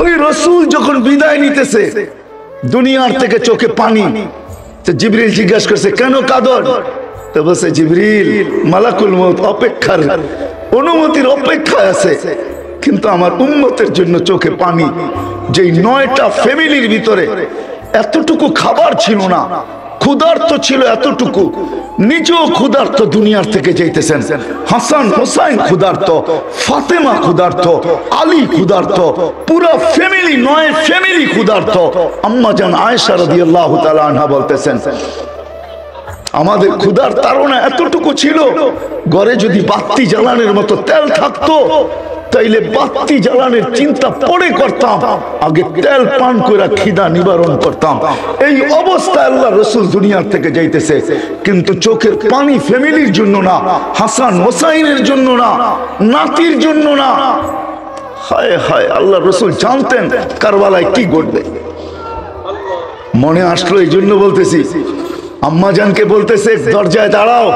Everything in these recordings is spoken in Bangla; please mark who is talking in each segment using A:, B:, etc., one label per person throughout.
A: ওই রাসূল যখন বিদায় নিতেছে দুনিয়ার থেকে চোখে পানি, তো জিবরিল জিজ্ঞাসা করছে কেন কাঁদন? তো বলছে জিবরিল মালাকুল মউত অপেক্ষার অনুমতির অপেক্ষায় আছে, কিন্তু আমার উম্মতের জন্য চোখে পানি। যেই 9টা ফ্যামিলির ভিতরে এতটুকু খাবার ছিল না, ক্ষুধার্ত ছিল এতটুকু, নিজেও ক্ষুধার্ত দুনিয়ার থেকে যাইতেছেন। হাসান হোসাইন ক্ষুধার্ত, ফাতেমা ক্ষুধার্ত, আলী ক্ষুধার্ত, পুরো ফ্যামিলি 9 ফ্যামিলি ক্ষুধার্ত। আম্মা জান আয়েশা রাদিয়াল্লাহু তাআলা আনহা বলতেছেন আমাদের ক্ষুধার তাড়না এতটুকু ছিল, ঘরে যদি বাতি জ্বালানোর মতো তেল থাকতো তাইলে বাতি জ্বালানোর চিন্তা পরে করতাম, আগে তেল পান করে খিদা নিবারণ করতাম। এই অবস্থায় আল্লাহ রাসূল দুনিয়ার থেকে যাইতেছে, কিন্তু চোখের পানি ফ্যামিলির জন্য না, হাসান হোসাইনের জন্য না, নাতির জন্য না। হায় হায়, আল্লাহ রাসূল জানতেন কারবালায় কি ঘটবে। মনে আসলো এই জন্য বলতেছি, আম্মা জানকে বলতেছে দরজায় দাঁড়াও,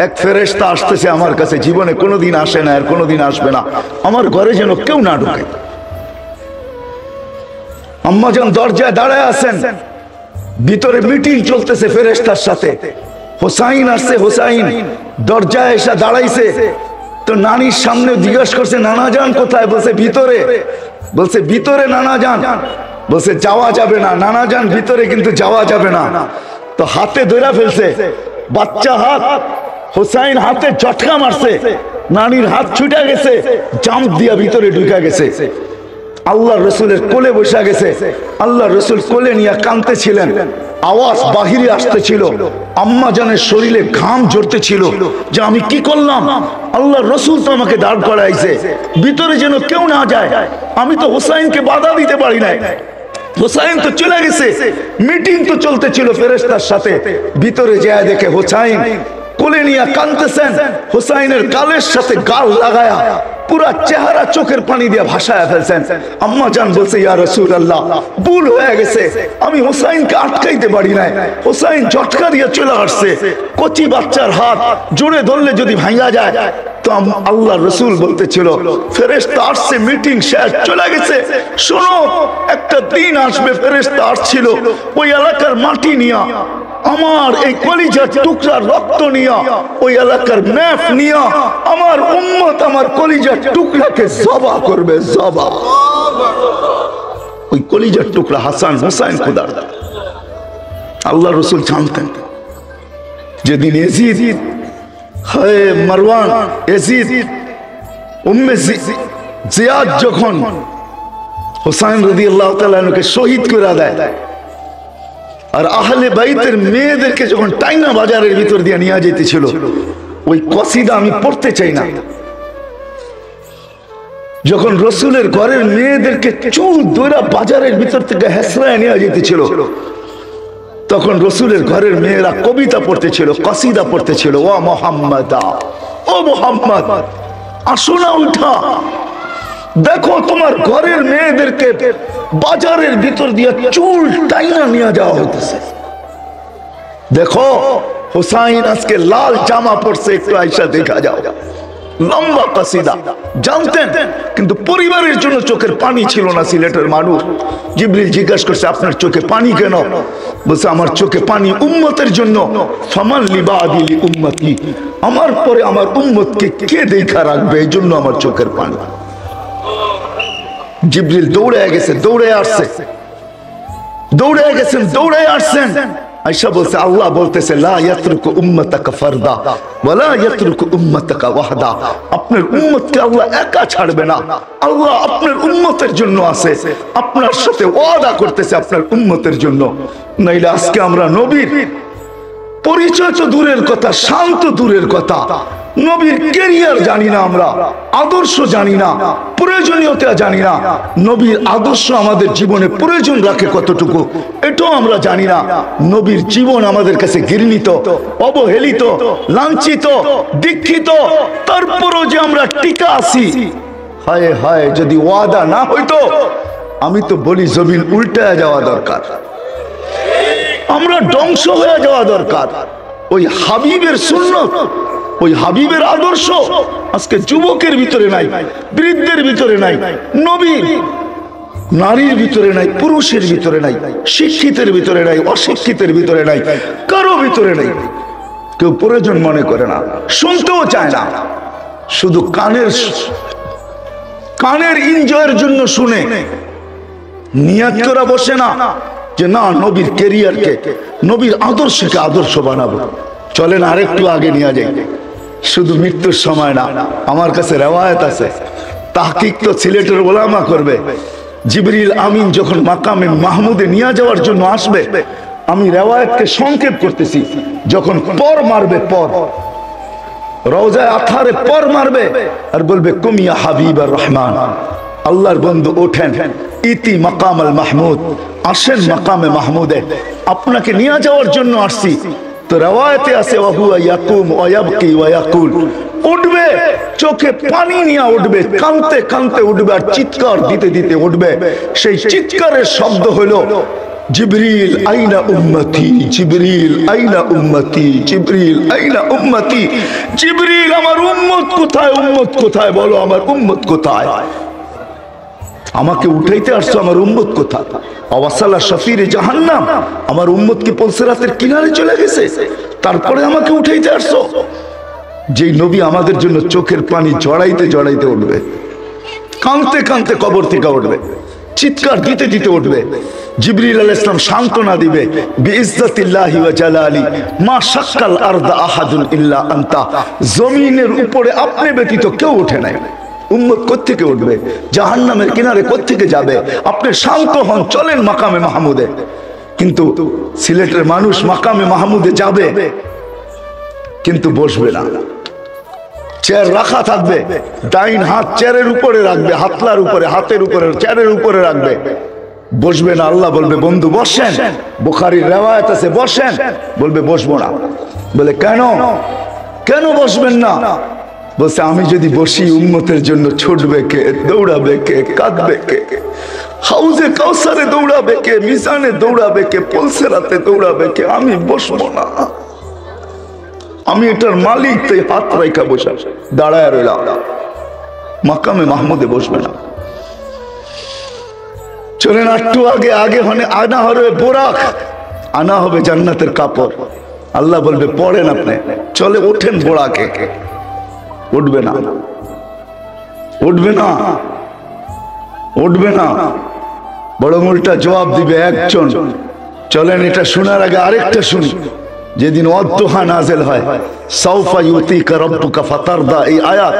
A: এক ফেরেশতা আসতেছে আমার কাছে, জীবনে কোনোদিন আসে না আর কোনোদিন আসবে না, আমার ঘরে যেন কেউ না ঢোকে। আম্মা জান দরজায় দাঁড়ায় আছেন, ভিতরে মিটিং চলতেছে ফেরেশতার সাথে। হোসাইন আসছে, হোসাইন দরজায় এসে দাঁড়াইছে, তো নানির সামনে জিজ্ঞাসা করছে নানা জান কোথায়? বলছে ভিতরে। বলছে ভিতরে নানা জান? বলছে যাওয়া যাবে না নানা জান, ভিতরে কিন্তু যাওয়া যাবে না। তো হাতে ধরে ফেলছে, বাচ্চা হাত, হোসাইন হাতে ঝটকা মারছে, নানির হাত ছুটে গেছে, জাম্প দিয়া ভিতরে ঢুকে গেছে। আল্লাহ রসুলের কোলে বসে গেছে, আল্লাহ রসুল কোলে নিয়ে কাঁদতেছিলেন, আওয়াজ বাহিরে আসতেছিল, আম্মা জানের শরীরে ঘাম ঝরতেছিল যে আমি কি করলাম, আল্লাহ রসুল তো আমাকে দাঁড় করাইছে, ভিতরে যেন কেউ না যায়। আমি তো হোসাইনকে বাধা দিতে পারি নাই, হোসাইন তো চলে গেছে, মিটিং তো চলতেছিল ফেরেশতার সাথে। ভিতরে যায় দেখে হোসাইন কোলে নিয়ে কাঁদতেছেন, হোসাইনের গালের সাথে গাল লাগায়া পুরা চেহারা চোখের পানি দিয়ে ভাসায় ফেলছেন। আম্মা জান বলছে ইয়া রাসূলুল্লাহ ভুল হয়ে গেছে, আমি হোসাইনকে আটকাইতে পারি নাই, হোসাইন ঝটকা দিয়ে চলে আসছে, কচি বাচ্চার হাত জোরে ধরলে যদি ভাঙা যায়। তো আল্লাহ রসুল বলতেছিল ফেরেশতা আসছে, মিটিং শেষ, চলে গেছে, শোনো একটা দিন আসবে ফেরেশতা আসছিল ওই এলাকার মাটি নিয়া, আমার এই কলিজার টুকরা রক্ত নিয়া, ওই এলাকার ম্যাপ নিয়া আমার উম্মত আমার কলিজার টুকরাকে জবা করবে, জবা। ওই কলিজার টুকরা হাসান হোসাইন খুদার। আল্লাহ রসুল জানতেন যেদিন এজিদ হায় মারওয়ান এজিদ উম্মে জিয়াদ যখন হোসাইন রাদিয়াল্লাহু তাআলা আনহুকে শহীদ করে দেয়, আর আহলে বাইতের মেয়েদেরকে যখন টাইনা বাজারের ভিতর দিয়ে নিয়ে যেতেছিল, ওই কসিদা আমি পড়তে চাই না, যখন রসুলের ঘরের মেয়েদেরকে চুল ধরে বাজারের ভিতর থেকে হেসরায় নিয়ে যেতেছিল, তখন রসুলের ঘরের মেয়েরা কবিতা পড়তেছিল, কসিদা পড়তেছিল, ও মোহাম্মদ, ও মোহাম্মদ আসো না উঠা, দেখো তোমার ঘরের মেয়েদেরকে বাজারের ভিতর দিয়ে চুল টাইনা নিয়ে যাওয়া হইতেছে, দেখো হোসাইন আজকে লাল জামা পরছে, একটু আইসা দেখা যাও। লম্বা কসিদা জানতেন, কিন্তু পরিবারের জন্য চোখের পানি ছিল না সিলেটের মানুষ। জিবরিল জিজ্ঞাসা করছে আপনার চোখে পানি কেন? বলছে আমার চোখে পানি উম্মতের জন্য। ফামান লিবাদি উম্মতি, আমার পরে আমার উম্মতকে কে দেখা রাখবে, এই জন্য আমার চোখের পানি। জিবরিল দৌড়ে গেছে, দৌড়ে আসছে, দৌড়ে গেছেন, দৌড়ে আসছেন। আয়েশা বলছে আল্লাহ বলতেছে লা ইয়াতরুকু উম্মাতাকা ফারদা ওয়ালা ইয়াতরুকু উম্মাতাকা ওয়াহদা, আপনার উম্মতকে আল্লাহ একা ছাড়বে না, আল্লাহ আপনার উম্মতের জন্য আছে, আপনার সাথে ওয়াদা করতেছে আপনার উম্মতের জন্য। নাইলে আজকে আমরা নবীর পরিচয় তো দূরের কথা, শান্ত দূরের কথা, নবীর ক্যারিয়ার জানি না, আমরা আদর্শ জানি না, প্রয়োজনীয়তা জানি না, নবীর আদর্শ আমাদের জীবনে প্রয়োজন রাখে কতটুকু এটাও আমরা জানি না। নবীর জীবন আমাদের কাছে ঘৃণিত, অবহেলিত, লাঞ্ছিত, দীক্ষিত, তারপরও যে আমরা টিকা আছি। হায় হায়, যদি ওয়াদা না হইতো, আমি তো বলি জমিন উল্টায় যাওয়া দরকার, আমরা ধ্বংস হয়ে যাওয়া দরকার। ওই হাবিবের সুন্নত, ওই হাবিবের আদর্শ আজকে যুবকের ভিতরে নাই, বৃদ্ধের ভিতরে নাই। নবী নারীর ভিতরে নাই, পুরুষের ভিতরে নাই, শিক্ষিতের ভিতরে নাই, অশিক্ষিতের ভিতরে নাই, কারো ভিতরে নাই। কেউ প্রয়োজন মনে করে না, শুনতেও চায় না, শুধু কানের এনজয়ের জন্য শুনে, নিয়াত করে বসে না যে না নবীর ক্যারিয়ারকে, নবীর আদর্শকে আদর্শ বানাবো। চলেন আরেকটু আগে নিয়ে যাই। শুধু মৃত্যুর সময় না, আমার কাছে রেওয়ায়েত আছে, তাহকিক তো সিলেটের ওলামা করবে। জিবরিল আমিন যখন মাকামে মাহমুদে নিয়ে যাওয়ার জন্য আসবে, আমি রেওয়ায়েতকে সংক্ষেপ করতেছি, যখন পর মারবে, পর রওজায়ে আতহারে পর মারবে আর বলবে কুমিয়া হাবিব আর রহমান, আল্লাহর বন্ধু ওঠেন, ইতি মাকাম আল মাহমুদ, আসেন মাকামে মাহমুদে, আপনাকে নিয়ে যাওয়ার জন্য আসছি। তো রেওয়ায়েতে আছে ওয়াহুয়া ইয়াকুম ওয়া ইয়াবকি ওয়া ইয়াকুল, উঠবে, চোখে পানি নিয়ে উঠবে, কাঁদতে কাঁদতে উঠবে আর চিৎকার দিতে দিতে উঠবে। সেই চিৎকারের শব্দ হলো জিবরিল আইনা উম্মতি, জিবরিল আইনা উম্মতি, জিবরিল আইনা উম্মতি, জিবরিল আমার উম্মত কোথায়, উম্মত কোথায়, বলো আমার উম্মত কোথায়, আমাকে উঠাইতে আসছো, আমার উম্মত কোথায়? আওয়াসালা শফিরে জাহান্নাম, আমার উম্মত কি পুলসিরাতের কিনারে চলে গেছে, তারপরে আমাকে উঠাইতে আসছো? যেই নবী আমাদের জন্য চোখের পানি জড়াইতে জড়াইতে উঠবে, কাঁদতে কাঁদতে কবর থেকে উঠবে, চিৎকার দিতে দিতে উঠবে, জিবরিল আলাইহিস সালাম সান্ত্বনা দিবে, বিইজ্জাতিল্লাহি ওয়া জালালি মা শাক্কাল আরদা আহাদুন ইল্লা আনতা, জমিনের উপরে আপনি ব্যতীত কেউ ওঠে নাই। উম্মত কোত্থেকে উঠবে, জাহান্নামের কিনারে কোত্থেকে যাবে? আপনি শান্ত হন, চলেন মাকামে মাহমুদে। কিন্তু সিলেটের মানুষ মাকামে মাহমুদে যাবে কিন্তু বসবে না, চেয়ার রাখা থাকবে, ডাইন হাত চেয়ারের উপরে রাখবে, হাতলার উপরে, হাতের উপরে, চেয়ারের উপরে রাখবে, বসবে না। আল্লাহ বলবে বন্ধু বসেন, বুখারীর রিওয়ায়াত আছে বসেন, বলবে বসবো না। বলে কেন, কেন বসবেন না? বলছে আমি যদি বসি উম্মতের জন্য ছুটবে কে, দৌড়াবে কে, কাঁদবে কে, হাউজে কাউসারে দৌড়াবে কে, মিজানে দৌড়াবে কে, পুলসিরাতে দৌড়াবে কে, আমি বসবো না। আমি এটার মালিক, তাই হাত রাইখা বসা, দাঁড়ায় রইলাম, মাকামে মাহমুদে বসবে না। চলেন একটু আগে, আগে হনে আনা হবে বোরাক, আনা হবে জান্নাতের কাপড়। আল্লাহ বলবে পড়েন আপনি, চলে ওঠেন বোরাকে, উঠবে না, উঠবে না, উঠবে না, বড় উল্টা জবাব দিবে একজন। চলেন এটা শোনার আগে আরেকটা শুনি। যেদিন ওয়াদুহা নাযিল হয়, সাউফা ইউতিকা রাব্বুকা ফাতারদা, এই আয়াত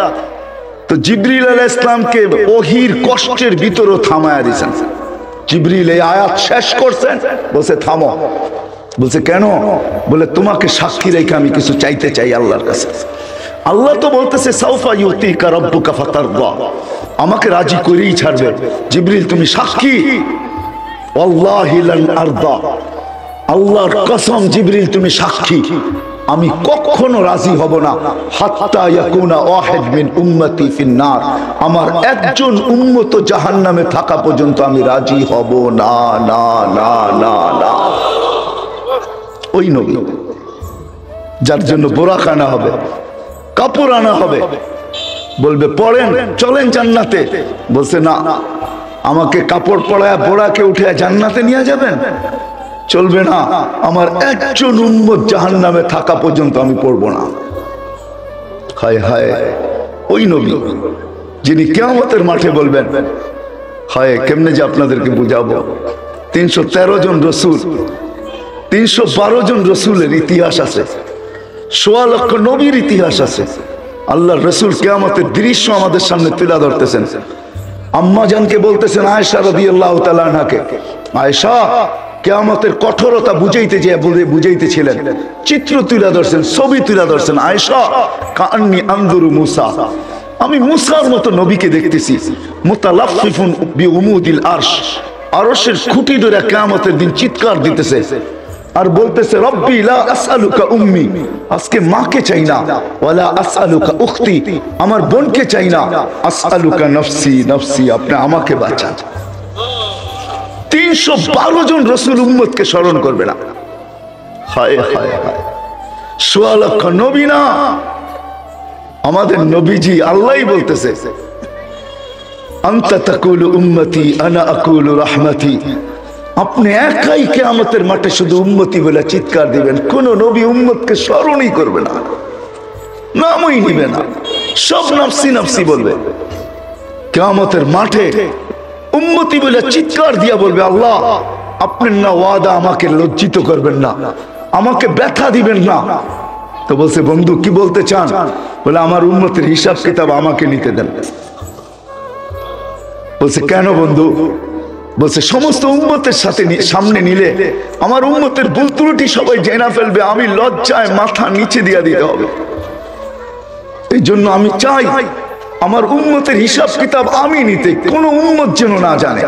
A: তো জিবরিল আলাইহিস সালামকে ওহীর কষ্টের ভিতরে থামায়া দিয়েছেন। জিবরিল এই আয়াত শেষ করছেন, বলছে থামো। বলছে কেন? বলে তোমাকে সাক্ষী রেখে আমি কিছু চাইতে চাই আল্লাহর কাছে। আল্লাহ তো বলতেছে সাউফা ইউতিকা রাব্বুকা ফাতারদা, আমাকে রাজি করেই ছাড়বে। জিবরিল তুমি সাক্ষী, ওয়াল্লাহি লান আরদা, আল্লাহর কসম জিবরিল তুমি সাক্ষী, আমি কখনো রাজি হব না হাত্তা ইয়াকুনা ওয়াহিদ মিন উম্মতি ফিন নার, আমার একজন উম্মত জাহান্নামে থাকা পর্যন্ত আমি রাজি হব না, না না না না। ওই নবী যার জন্য বোরাক আনা হবে, কাপড় আনা হবে, বলবে পড়েন চলেন জান্নাতে। বলছে না, আমাকে কাপড় পরায় বোরাকে উঠে জান্নাতে নিয়ে যাবেন, চলবে না, আমার একজন উম্মত জাহান্নামে থাকা পর্যন্ত আমি পড়বো না। হায় হায়, ওই নবী যিনি কিয়ামতের মাঠে বলবেন, হায় কেমনে যে আপনাদেরকে বুঝাবো। 313 জন রসুল, 312 জন রসুলের ইতিহাস আছে, 1.25 লক্ষ নবীর ইতিহাস আছে। আল্লাহর রসুল কিয়ামতের দৃশ্য আমাদের সামনে তুলে ধরতেছেন। আম্মা জানকে বলতেছেন আয়েশা রাদিয়াল্লাহু তাআলা আনহাকে, আয়েশা কিয়ামতের কঠোরতা বুঝাইতেছিলেন, চিত্র তুলে ধরছেন, ছবি তুলে ধরছেন। আয়েশা কান্নি আনজুরু মুসা, আমি মুসার মতো নবীকে দেখতেছি, মুতালাফফিফুন বিউমুদিল আরশ, আরশের খুঁটি ধরে কিয়ামতের দিন চিৎকার দিতেছে আর বলতেছে রব্বি লা আসআলুকা উম্মি, আজকে মাকে চাই না, ওয়ালা আসআলুকা উখতি, আমার বোনকে চাই না, আসআলুকা নফসি নফসি, আপনি আমাকে বাঁচান। 312 জন রসুল উম্মতকে স্মরণ করবে না। হায় হায় হায়, 1.25 লক্ষ নবী না, আমাদের নবীজি আল্লাহই বলতেছে আনতা তাকুলু উম্মতি আনা আকুলু রাহমাতি। আপনি একাই কিয়ামতের মাঠে শুধু উম্মতি বলে চিৎকার দিবেন, কোন নবী উম্মতকে স্মরণই করবে না, নামই নিবে না, সব নফসি নফসি বলবে। কিয়ামতের মাঠে উম্মতি বলে চিৎকার দিয়া বলবে, আল্লাহ আপনার না ওয়াদা, আমাকে লজ্জিত করবেন না, আমাকে ব্যথা দিবেন না। তো বলছে, বন্ধু কি বলতে চান? বলে, আমার উম্মতের হিসাব কিতাব আমাকে নিতে দেন। বলছে, কেন বন্ধু? বলছে, সমস্ত উম্মতের সাথে সামনে নিলে আমার উম্মতের ভুল ত্রুটি সবাই জেনা ফেলবে, আমি লজ্জায় মাথা নিচে দিয়া দিতে হবে। এই জন্য আমি চাই আমার উম্মতের হিসাব কিতাব আমি নিতে, কোন উম্মত যেন না জানে।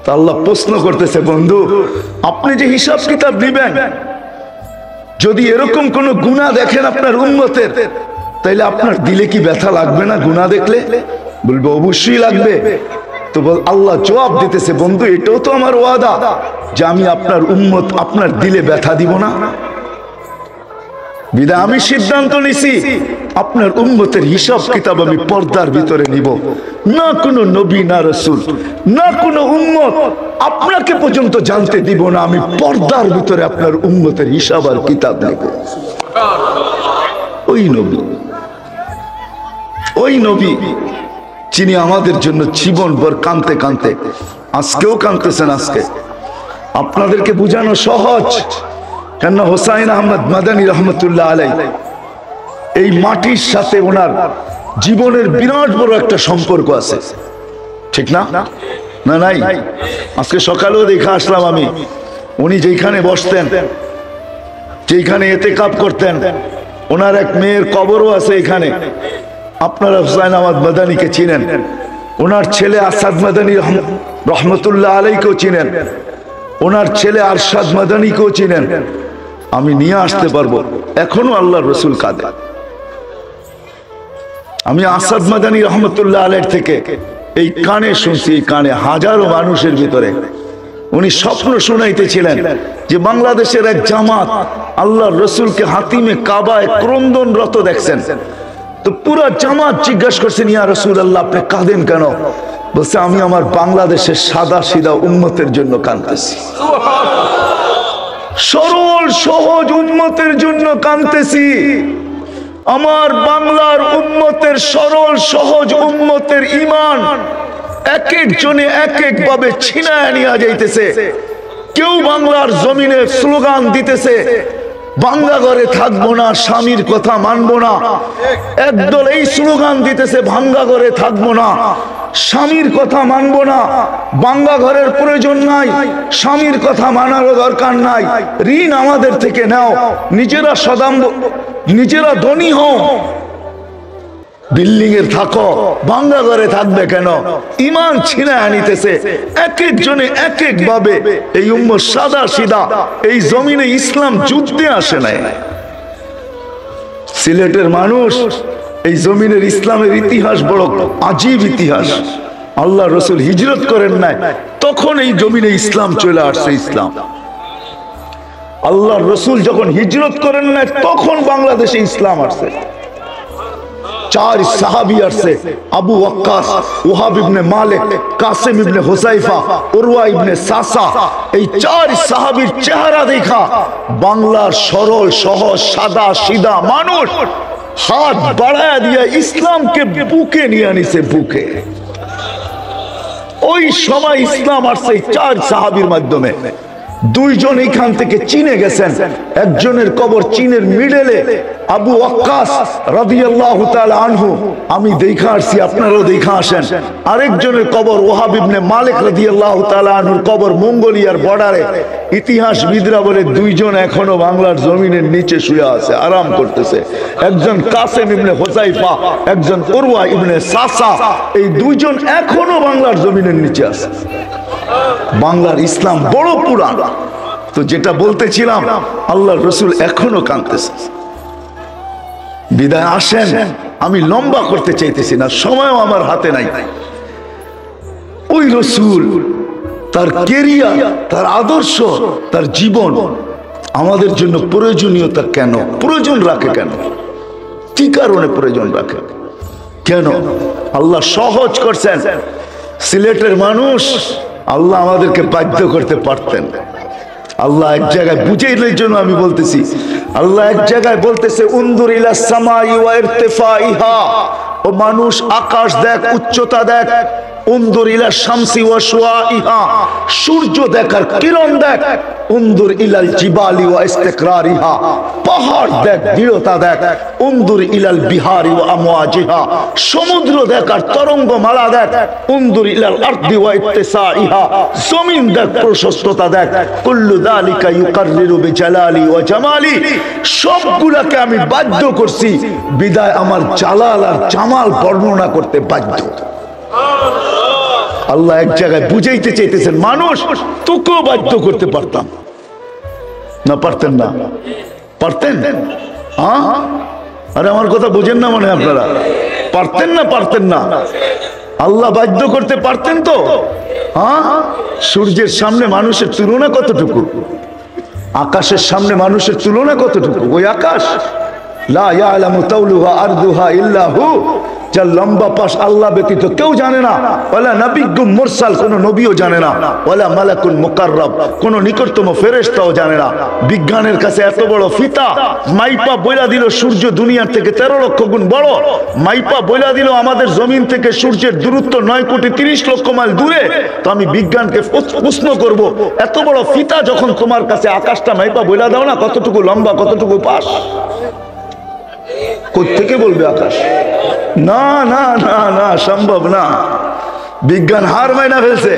A: তা আল্লাহ প্রশ্ন করতেছে, বন্ধু আপনি যে হিসাব কিতাব দিবেন, যদি এরকম কোন গুনাহ দেখেন আপনার উম্মতের, তাইলে আপনার দিলে কি ব্যথা লাগবে না? গুনাহ দেখলে বলবে, অবশ্যই লাগবে। তো আল্লাহ জবাব দিতেছে, বন্ধু এটাও তো আমার ওয়াদা যে আমি আপনার উম্মত, আপনার দিলে ব্যথা দিব না। বিদায় আমি সিদ্ধান্ত নিছি আপনার উম্মতের হিসাব কিতাব আমি পর্দার ভিতরে নিব না। কোনো নবী না রাসূল না কোনো উম্মত আপনাকে পর্যন্ত জানতে দিব না, আমি পর্দার ভিতরে আপনার উম্মতের হিসাব আর কিতাব নেব। ওই নবী যিনি আমাদের জন্য জীবনভর কাঁদতে কাঁদতে, আজকেও কাঁদতেছেন। আজকে আপনাদেরকে বুঝানো সহজ, কেন হোসাইন আহমদ মাদানী রহমতুল্লাহ আলাইহি এই মাটির সাথে ওনার জীবনের বিরাট বড় একটা সম্পর্ক আছে, ঠিক না? না নাই? আজকে সকালেও দেখা আসলাম আমি, উনি যেখানে বসতেন, যেখানে ইতিকাফ করতেন, ওনার এক মেয়ের কবরও আছে এখানে। আপনারা হুসাইন আহমদ মাদানীকে চিনেন, ওনার ছেলে আসাদ মাদানী রহমতুল্লাহ আলাইহিকেও চিনেন, ওনার ছেলে আরশাদ মাদানীকেও চিনেন। আমি নিয়ে আসতে পারবো, এখনো আল্লাহর রসুল কাঁদে। আমি আসাদ মাদানী রহমতুল্লাহ আলাইহির থেকে এই কানে শুনছি, এই কানে হাজারো মানুষের ভিতরে উনি স্বপ্ন শুনাইতেছিলেন যে বাংলাদেশের এক জামাত আল্লাহর রসুলকে হাতিমে কাবায় ক্রন্দনরত দেখছেন। তো পুরো জামাত জিজ্ঞাসা করছেন, ইয়া রাসূলুল্লাহ আপনি কাঁদেন কেন? বলছে, আমি আমার বাংলাদেশের সাদা সিধা উম্মতের জন্য কাঁদতেছি, সরল সহজ উম্মতের জন্য কাঁদতেছি। আমার বাংলার উম্মতের, সরল সহজ উম্মতের ঈমান এক একজনে এক এক ভাবে ছিনায় নিয়ে যাইতেছে। কেউ বাংলার জমিনে স্লোগান দিতেছে, বাংলা ঘরে থাকবো না, স্বামীর কথা মানবো না। একদল এই স্লোগান দিতেছে, ভাঙ্গা ঘরে থাকবো না, স্বামীর কথা মানবো না, বাঙ্গা ঘরের প্রয়োজন নাই, স্বামীর কথা মানারও দরকার নাই, ঋণ আমাদের থেকে নাও, নিজেরা সদাম্ব, নিজেরা ধনী হও, বিল্ডিং এর থাকো, বাঙ্গা ঘরে থাকবে কেন? ঈমান ছিনায় আনিতেছে এক একজনে এক এক ভাবে। এই উম্মত সাদা সিধা, এই জমিনে ইসলাম যুদ্ধে আসে নাই। সিলেটের মানুষ, এই জমিনের ইসলামের ইতিহাস বড় আজীব ইতিহাস। আল্লাহ রসুল হিজরত করেন নাই, তখন এই জমিনে ইসলাম চলে আসছে। ইসলাম আল্লাহ রসুল যখন হিজরত করেন নাই, তখন বাংলাদেশে ইসলাম আসছে। চার সাহাবী আসছে, আবু ওয়াক্কাস, ওহাব ইবনে মালিক, কাসিম ইবনে হুযায়ফা, উরওয়া ইবনে সাসা। এই চার সাহাবীর চেহারা দেখা বাংলার সরল সহজ সাদা সিধা মানুষ হাত বাড়ায়া দিয়ে ইসলামকে বুকে নিয়ে আনিছে, বুকে। ওই সময় ইসলাম আসছে চার সাহাবীর মাধ্যমে। দুইজন এখান থেকে চীনে গেছেন, একজনের কবর চীনের মিডলে, আবু ওয়াক্কাস রাদিয়াল্লাহু তাআলা আনহু, আমি দেখা আসছি, আপনারাও দেখা আসেন। আরেকজনের কবর ওহাব ইবনে মালিক রাদিয়াল্লাহু তাআলা আনহুর কবর মঙ্গোলিয়ার বর্ডারে। ইতিহাসবিদরা বলে দুইজন এখনো বাংলার জমিনের নিচে শুয়ে আছে, আরাম করতেছে। একজন কাসিম ইবনে হুযায়ফা, একজন উরওয়া ইবনে সাসা। এই দুইজন এখনো বাংলার জমিনের নিচে আছে। বাংলার ইসলাম বড় পুরাণ। তো যেটা বলতেছিলাম, আল্লাহর রসুল এখনো কাঁদতেছে। বিদায় আসেন, আমি লম্বা করতে চাইতেছি না, সময়ও আমার হাতে নাই। ওই রসুল, তার কেরিয়ার, তার আদর্শ, তার জীবন আমাদের জন্য প্রয়োজনীয়তা কেন, প্রয়োজন রাখে কেন, কি কারণে প্রয়োজন রাখে কেন? আল্লাহ সহজ করছেন। সিলেটের মানুষ আল্লাহ আমাদেরকে বাধ্য করতে পারতেন। আল্লাহ এক জায়গায় বুঝাইলের জন্য আমি বলতেছি, আল্লাহ এক জায়গায় বলতেছে উনজুর ইলা সামাই ওয়া ইরতিফাইহা, ও মানুষ আকাশ দেখ, উচ্চতা দেখ। উনজুর ইলা শামসি ওয়া শুআইহা, সূর্য দেখার কিরণ দেখ। উনজুর ইলাল জিবালি ওয়া ইস্তিকরারিহা, পাহাড় দেখ, দৃঢ়তা দেখ। উনজুর ইলাল বিহারি ওয়া আমওয়াজিহা, সমুদ্র দেখার তরঙ্গমালা দেখ। উনজুর ইলাল আরদি ওয়া ইত্তিসাইহা, জমিন দেখ, প্রশস্ততা দেখ। কুল্লু যালিকা ইউকাররিরু বিজালালি ওয়া জামালি, সবগুলোকে আমি বাধ্য করছি, বিদায় আমার জালাল আর জামাল বর্ণনা করতে বাধ্য। আল্লাহ এক জায়গায় বুঝাইতে চাইতেছেন, মানুষ তোকেও বাধ্য করতে পারতাম না, পারতেন না? পারতেন? হ্যাঁ, আরে আমার কথা বুঝেন না মনে আপনারা? পারতেন না? পারতেন না? আল্লাহ বাধ্য করতে পারতেন তো? হ্যাঁ, সূর্যের সামনে মানুষের তুলনা কতটুকু? আকাশের সামনে মানুষের তুলনা কতটুকু? ওই আকাশ, লা ইয়ালামু তাওলুহা আরদুহা ইল্লা হু, যার লম্বা পাশ আল্লাহ ব্যতীত কেউ জানে না। ওয়ালা নাবিয়্যুম মুরসাল, কোন নবীও জানে না। ওয়ালা মালাকুন মুকাররাব, কোন নিকটতম ফেরেশতাও জানে না। বিজ্ঞানের কাছে এত বড় ফিতা, মাইপা বইলা দিল সূর্য দুনিয়ার থেকে 13 লক্ষ গুণ বড়। মাইপা বইলা দিল আমাদের জমিন থেকে সূর্যের দূরত্ব 9,30,00,000 মাইল দূরে। তো আমি বিজ্ঞানকে প্রশ্ন করব, এত বড় ফিতা যখন তোমার কাছে, আকাশটা মাইপা বইলা দাও না কতটুকু লম্বা, কতটুকু পাশ? কোত্থেকে বলবে আকাশ? না না না না, সম্ভব না। বিজ্ঞান হার মাইনা ফেলছে।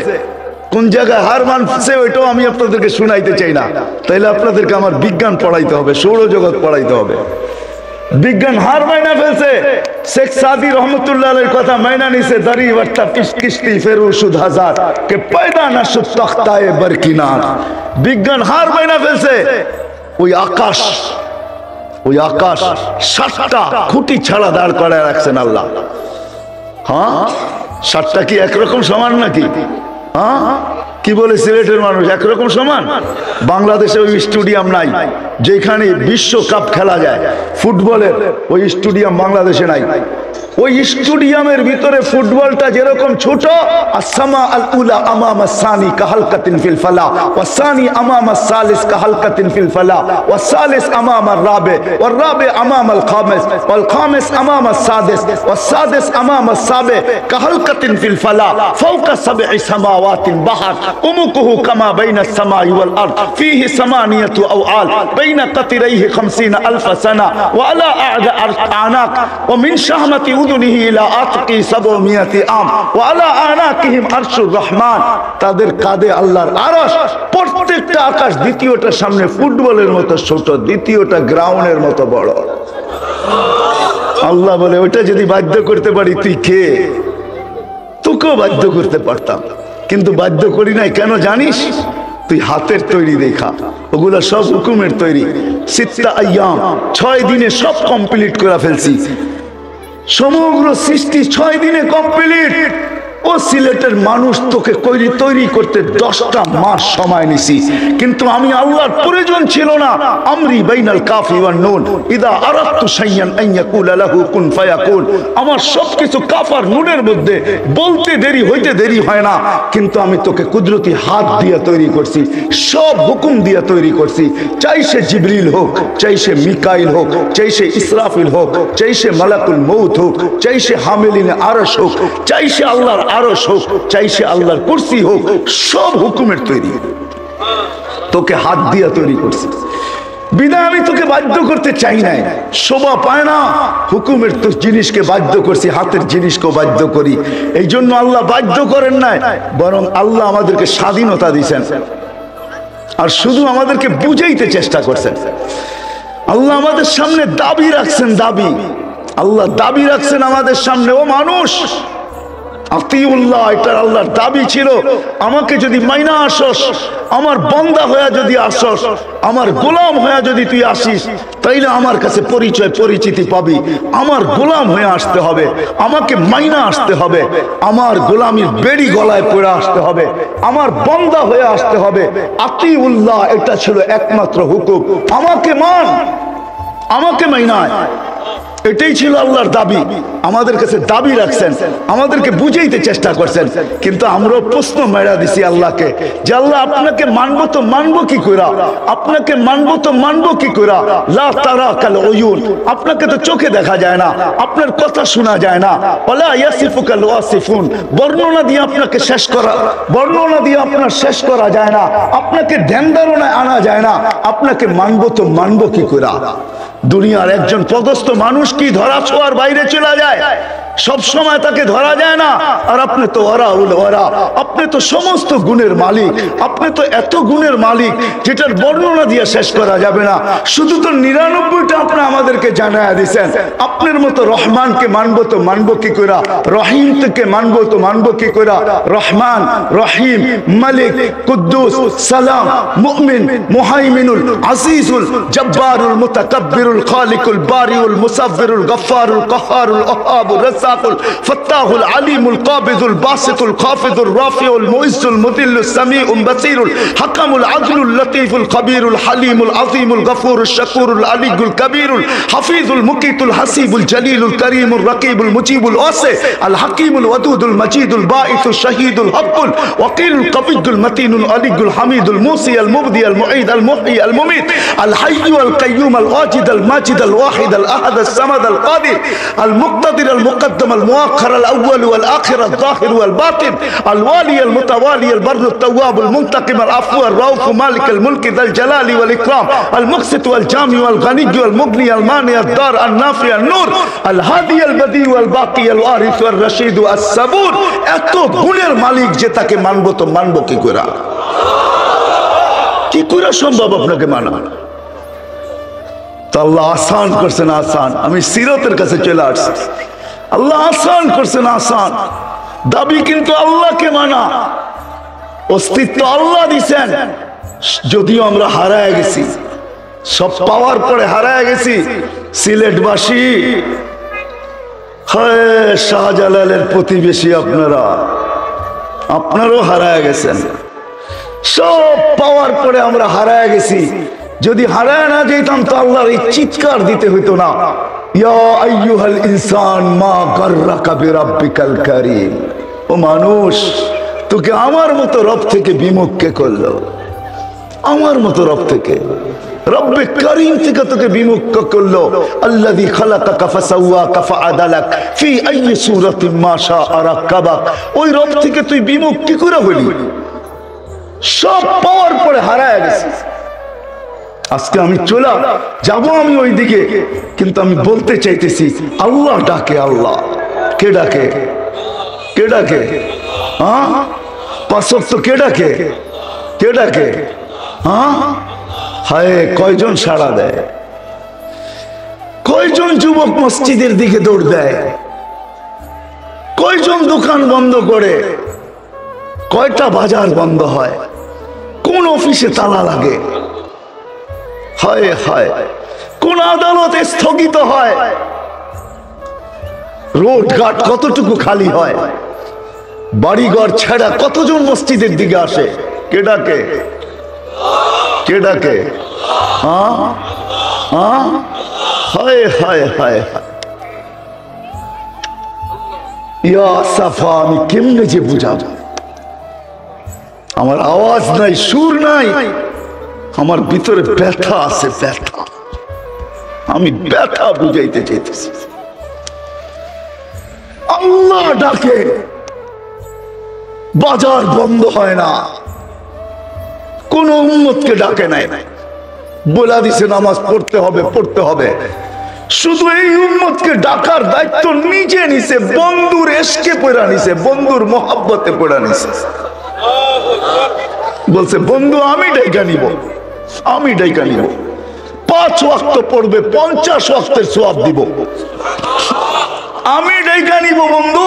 A: কোন জায়গায় হার মানছে ওইটাও আমি আপনাদেরকে শুনাইতে চাই না। তাইলে আপনাদেরকে আমার বিজ্ঞান পড়াইতে হবে, সৌরজগৎ পড়াইতে হবে। বিজ্ঞান হার মাইনা ফেলছে। শেখ সাদি রহমতুল্লাহ আলাইহির কথা মাইনা নিছে, দাড়ি বাট্টা কিস্তি ফেরু সুদ হাজার কে পয়দা না সুদ তখতায়ে বরকিনার। বিজ্ঞান হার মাইনা ফেলছে। ওই আকাশ, ওই আকাশ 7টা খুঁটি ছাড়া দাঁড় করায় রাখছেন আল্লাহ। হ্যাঁ, 7টা কি একরকম সমান নাকি? হ্যাঁ, কি বলে সিলেটের মানুষ একরকম সমান? বাংলাদেশে ওই স্টেডিয়াম নাই যেখানে বিশ্বকাপ খেলা যায় ফুটবলের, ওই স্টেডিয়াম বাংলাদেশে নাই। ওই স্টেডিয়ামের ভিতরে ফুটবলটা যেরকম ছোট, আসসামা আল উলা আমামা সানি কাহালকাতিন ফিল ফালা ওয়া সানি আমামা সালিস কাহালকাতিন ফিল ফালা ওয়া সালিস আমামা রাবে ওয়া রাবে আমামা আল খামিস ওয়াল খামিস আমামা সাদিস ওয়া সাদিস আমামা সাবে কাহালকাতিন ফিল ফালা ফাওকা সাবঈ সামাওয়াতিন বাহার উমুকুহু কামা বাইনা সামাই ওয়াল আরদ ফীহি সামানিয়াতু আওআল বাইনা কাতিরাইহি 50,000 সানা ওয়া আলা আ'দা আনাক ওয়া মিন শাহমাতি উদুনিহি ইলা আতকি 700 আম ওয়া আলা আনাকিহিম আরশুর রহমান। তাদের কাঁধে আল্লাহর আরশ। প্রত্যেকটা আকাশ দ্বিতীয়টার সামনে ফুটবলের মতো ছোট, দ্বিতীয়টা গ্রাউন্ডের মতো বড়। আল্লাহ বলে, ওইটা যদি বাধ্য করতে পারি তুই কে? তোকেও বাধ্য করতে পারতাম, কিন্তু বাধ্য করি নাই। কেন জানিস? তুই হাতের তৈরি দেখা, ওগুলো সব হুকুমের তৈরি। 6 আইয়াম, 6 দিনে সব কমপ্লিট করে ফেলছি। সমগ্র সৃষ্টি 6 দিনে কমপ্লিট। ও সিলেটের মানুষ, তোকে তৈরি করতে 10টা মাস সময় নিছি, কিন্তু আমি আল্লাহর প্রয়োজন ছিল না। আমরি বাইনাল কাফি ওয়ান নুন ইদা আরাদতু শাইয়ান আন ইয়াকুলা লাহু কুন ফায়াকুন। আমার সবকিছু কাফ আর নুনের মধ্যে, বলতে দেরি হইতে দেরি হয় না, কিন্তু আমি তোকে কুদরতি হাত দিয়ে তৈরি করছি, সব হুকুম দিয়ে তৈরি করছি। চাই সে জিবরিল হোক, চাই সে মিকাইল হোক, চাই সে ইসরাফিল হোক, চাই সে মালাকুল মউত হোক, চাই সে হামিলিনে আরশ হোক, চাই সে আল্লাহর আরশ হোক, চাই সে আল্লাহর কুরসি হোক, সব হুকুমের তৈরি। তোকে হাত দিয়া তৈরি করছি, বিদায় আমি তোকে বাধ্য করতে চাই নাই। শোভা পায় না হুকুমের তো জিনিসকে বাধ্য করছি, হাতের জিনিসকেও বাধ্য করি। এই জন্য আল্লাহ বাধ্য করেন নাই, বরং আল্লাহ আমাদেরকে স্বাধীনতা দিয়েছেন, আর শুধু আমাদেরকে বুঝাইতে চেষ্টা করছেন। আল্লাহ আমাদের সামনে দাবি রাখছেন, দাবি। আল্লাহ দাবি রাখছেন আমাদের সামনে, ও মানুষ আতিউল্লাহ, এটা আল্লাহর দাবি ছিল। আমাকে যদি মাইনা আসস, আমার বান্দা হয়ে যদি আসস, আমার গোলাম হয়ে যদি তুই আসিস, তাইলে আমার কাছে পরিচয় পরিচিতি পাবি। আমার গোলাম হয়ে আসতে হবে, আমাকে মাইনা আসতে হবে, আমার গোলামির বেড়ি গলায় পড়ে আসতে হবে, আমার বান্দা হয়ে আসতে হবে। আতিউল্লাহ, এটা ছিল একমাত্র হুকুম। আমাকে মান, আমাকে মাইনায়, এটাই ছিল আল্লাহর দাবি। আমাদের কাছে দাবি রাখছেন, আমাদেরকে বুঝাইতে চেষ্টা করছেন, কিন্তু আমরা প্রশ্ন মেরা দিছি আল্লাহকে যে আল্লাহ আপনাকে মানবো তো মানবো কি কইরা, আপনাকে মানবো তো মানবো কি কইরা। লা তারা কাল উয়ুন, আপনাকে তো চোখে দেখা যায় না, আপনার কথা শোনা যায় না। ওয়ালা ইয়াসিফুকা ওয়াসিফুন, বর্ণনা দিয়ে আপনাকে শেষ করা, বর্ণনা দিয়ে আপনার শেষ করা যায় না, আপনাকে ধ্যান ধারণায় আনা যায় না। আপনাকে মানবো তো মানবো কি কইরা। দুনিয়ার একজন পদস্থ মানুষ কি ধরা ছোঁয়ার বাইরে চলে যায়? সব সময় তাকে ধরা যায় না। আর আপনি তো ওরা, আপনি তো সমস্ত গুণের মালিক, আপনি তো এত গুণের মালিক যেটার বর্ণনা দিয়ে শেষ করা যাবে না। শুধু তো 99টা আপনি আমাদেরকে জানায়া দিয়েছেন। আপনার মতো রহমানকে মানবো তো মানবো কি কইরা, রহিম থেকে মানবো তো মানবো কি কইরা। রহমান, রহিম, মালিক, কুদ্দুস, সালাম, মুমিন, মুহাইমিনুল, আজিজুল, জব্বারুল, মুতাকাব্বিরুল, খালিকুল, বারিউল, মুসাব্বিরুল, গফফারুল, কহ্হারুল, ওহাবুর, রাজ্জাকুল, ফাত্তাহুল, আলিমুল, কাবিদুল, বাসিতুল, খাফিদুর, রাফিউল, মুইজ্জুল, মুদিল্লুস, সামিউল, বাসীরুল, হাকামুল, আদলুল, লতীফুল, খবীরুল, হালিমুল, আযীমুল, গফুরুল, শাকুরুল, আলিয়ুল, কবীরুল, হাফিজুল, মুকিতুল, হাসিবুল, জলিলুল, করিমুল, রকিবুল, মুজিবুল, ওয়াসি, আল হাকিমুল, ওয়াদুদুল, মজিদুল, বাঈসুল, শহীদুল, হকুল, ওয়াকিলুল, কবিদুল, মতিনুল, আলিয়ুল, হামিদুল, মুসি, আল মুবদি, আল মুঈদ, আল মুহয়ি, আল মুমীত, আল হাইয়্যু, আল কাইয়্যুম, আল ওয়াজিদ, আল মাজিদ, আল ওয়াহিদ, আল আহাদ, আল সামাদ, আল কাদির, আল মুক্তাদির, আল মুকদ্দম, আল মুআখ্খার, আল আউয়াল ওয়াল আখির, আল যাহির ওয়াল বাতিন, আল ওয়ালি, আল মুতাওয়ালি, আল বাররু, আল তাওয়াব, আল মুনতাকিম, আল আফু, আল রাউফ, মালিক আল মুলক, যাল জালালি ওয়াল ইকরাম, আল মুকসিত ওয়াল জামি ওয়াল গনি ওয়াল মুগনি, আল মানি, আল দার, আল নাফি, আল নূর, আল হাদি, আল বদি ওয়াল বাকি, আল ওয়ারিস ওয়াল রশিদ, আস সাবুর। এত গুণের মালিক যে তাকে মানবো তো মানবো কি কইরা। কি কইরা সম্ভব আপনাকে মানা? তো আল্লাহ আসান করছেন, আসান। আমি সিরাতের কাছে চলে আসছি, আল্লাহ আসান করছেন, আসান। দাবি কিন্তু আল্লাহকে মানা, অস্তিত্ব আল্লাহ দিছেন। যদিও আমরা হারায় গেছি, সব পাওয়ার পরে হারায় গেছি। সিলেটবাসী, হায় শাহজালালের প্রতিবেশী আপনারা, আপনারও হারায় গেছেন। সব পাওয়ার পরে আমরা হারায় গেছি। যদি হারায় না যেতাম তো আল্লাহর এই চিৎকার দিতে হইতো না, ইয়া আইয়ুহাল ইনসান মা গাররাকা বিরাব্বিকাল কারীম। ও মানুষ, তোকে আমার মতো রব থেকে বিমুখ কে করলো? আমার মতো রব থেকে, রব্বে কারীম থেকে তোকে বিমুখ করলো। আল্লাযী খালাকাকা ফাসাওয়াকা ফাআদালাক ফি আইয়ি সূরাতিন মা শাআ রাক্কাবাক। ওই রব থেকে তুই বিমুখ কি করে হলি? সব পাওয়ার পরে হারায় গেছিস। আজকে আমি চলে যাব আমি ওই দিকে, কিন্তু আমি বলতে চাইতেছি আল্লাহ ডাকে। আল্লাহ কে ডাকে? কে ডাকে? হ্যাঁ, পাঁচ ওয়াক্ত কে ডাকে? কে ডাকে? হ্যাঁ, হায় কয়জন সাড়া দেয়? কয়জন যুবক মসজিদের দিকে দৌড় দেয়? কয়জন দোকান বন্ধ করে? কয়টা বাজার বন্ধ হয়? কোন অফিসে তালা লাগে? হায় হায়, কোন আদালত স্থগিত হয়? রোড ঘাট কতটুকু খালি হয়? বাড়িঘর ছেড়া কতজন মসজিদের দিকে আসে? কে ডাকে? কে ডাকে? হ্যাঁ হ্যাঁ, হায় হায় হায় হায়। ইয়া সাফা, আমি কেমনে যে বুঝাবো? আমার আওয়াজ নাই, সুর নাই, আমার ভিতরে ব্যথা আছে, ব্যথা। আমি ব্যথা বুঝাইতে চাইতেছি। আল্লাহ ডাকে, বাজার বন্ধ হয় না, কোন উম্মতকে ডাকে নাই, বলা দিছে নামাজ পড়তে হবে, পড়তে হবে। শুধু এই উম্মতকে ডাকার দায়িত্ব নিজে নিছে, বন্ধুর এশকে পড়া নিছে, বন্ধুর মহব্বতে পড়া নিছে। বলছে বন্ধু আমি ডাইকা নিব, আমি ডাইকা নিব। 5 ওয়াক্ত পড়বে, 50 ওয়াক্তের সওয়াব দিব। আমি ডাইকা নিব বন্ধু,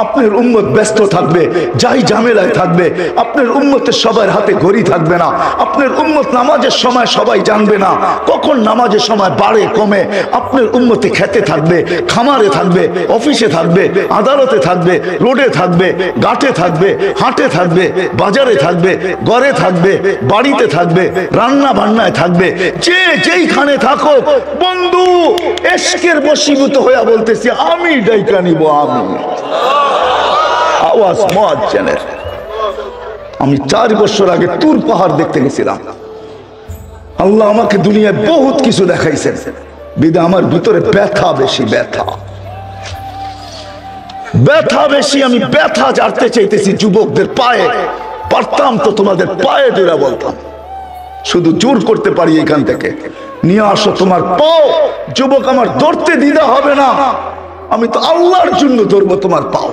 A: আপনার উম্মত ব্যস্ত থাকবে, যাই ঝামেলায় থাকবে। আপনার উম্মতের সবার হাতে ঘড়ি থাকবে না। আপনার উম্মত নামাজের সময় সবাই জানবে না কখন নামাজের সময় বাড়ে কমে। আপনার উম্মতে খেতে থাকবে, খামারে থাকবে, অফিসে থাকবে, আদালতে থাকবে, রোডে থাকবে, ঘাটে থাকবে, হাটে থাকবে, বাজারে থাকবে, ঘরে থাকবে, বাড়িতে থাকবে, রান্না বান্নায় থাকবে। যে যেইখানে থাকো বন্ধু, এশকের বশীভূত হইয়া বলতেছি আমি ডাইকা নিব। আমি আওয়াজ মুয়াজ্জিনের। আমি 4 বছর আগে তুর পাহাড় দেখতে গেছিলাম। আল্লাহ আমাকে দুনিয়ায় বহুত কিছু দেখাইছেন, বিদা আমার ভিতরে ব্যথা বেশি, ব্যথা বেশি। আমি ব্যথা জানতে চাইতেছি যুবকদের পায়ে। পারতাম তো তোমাদের পায়ে ধরে বলতাম, শুধু জোর করতে পারি এখান থেকে নিয়ে আসো তোমার পাও। যুবক আমার ধরতে দ্বিধা হবে না, আমি তো আল্লাহর জন্য ধরবো তোমার পাও।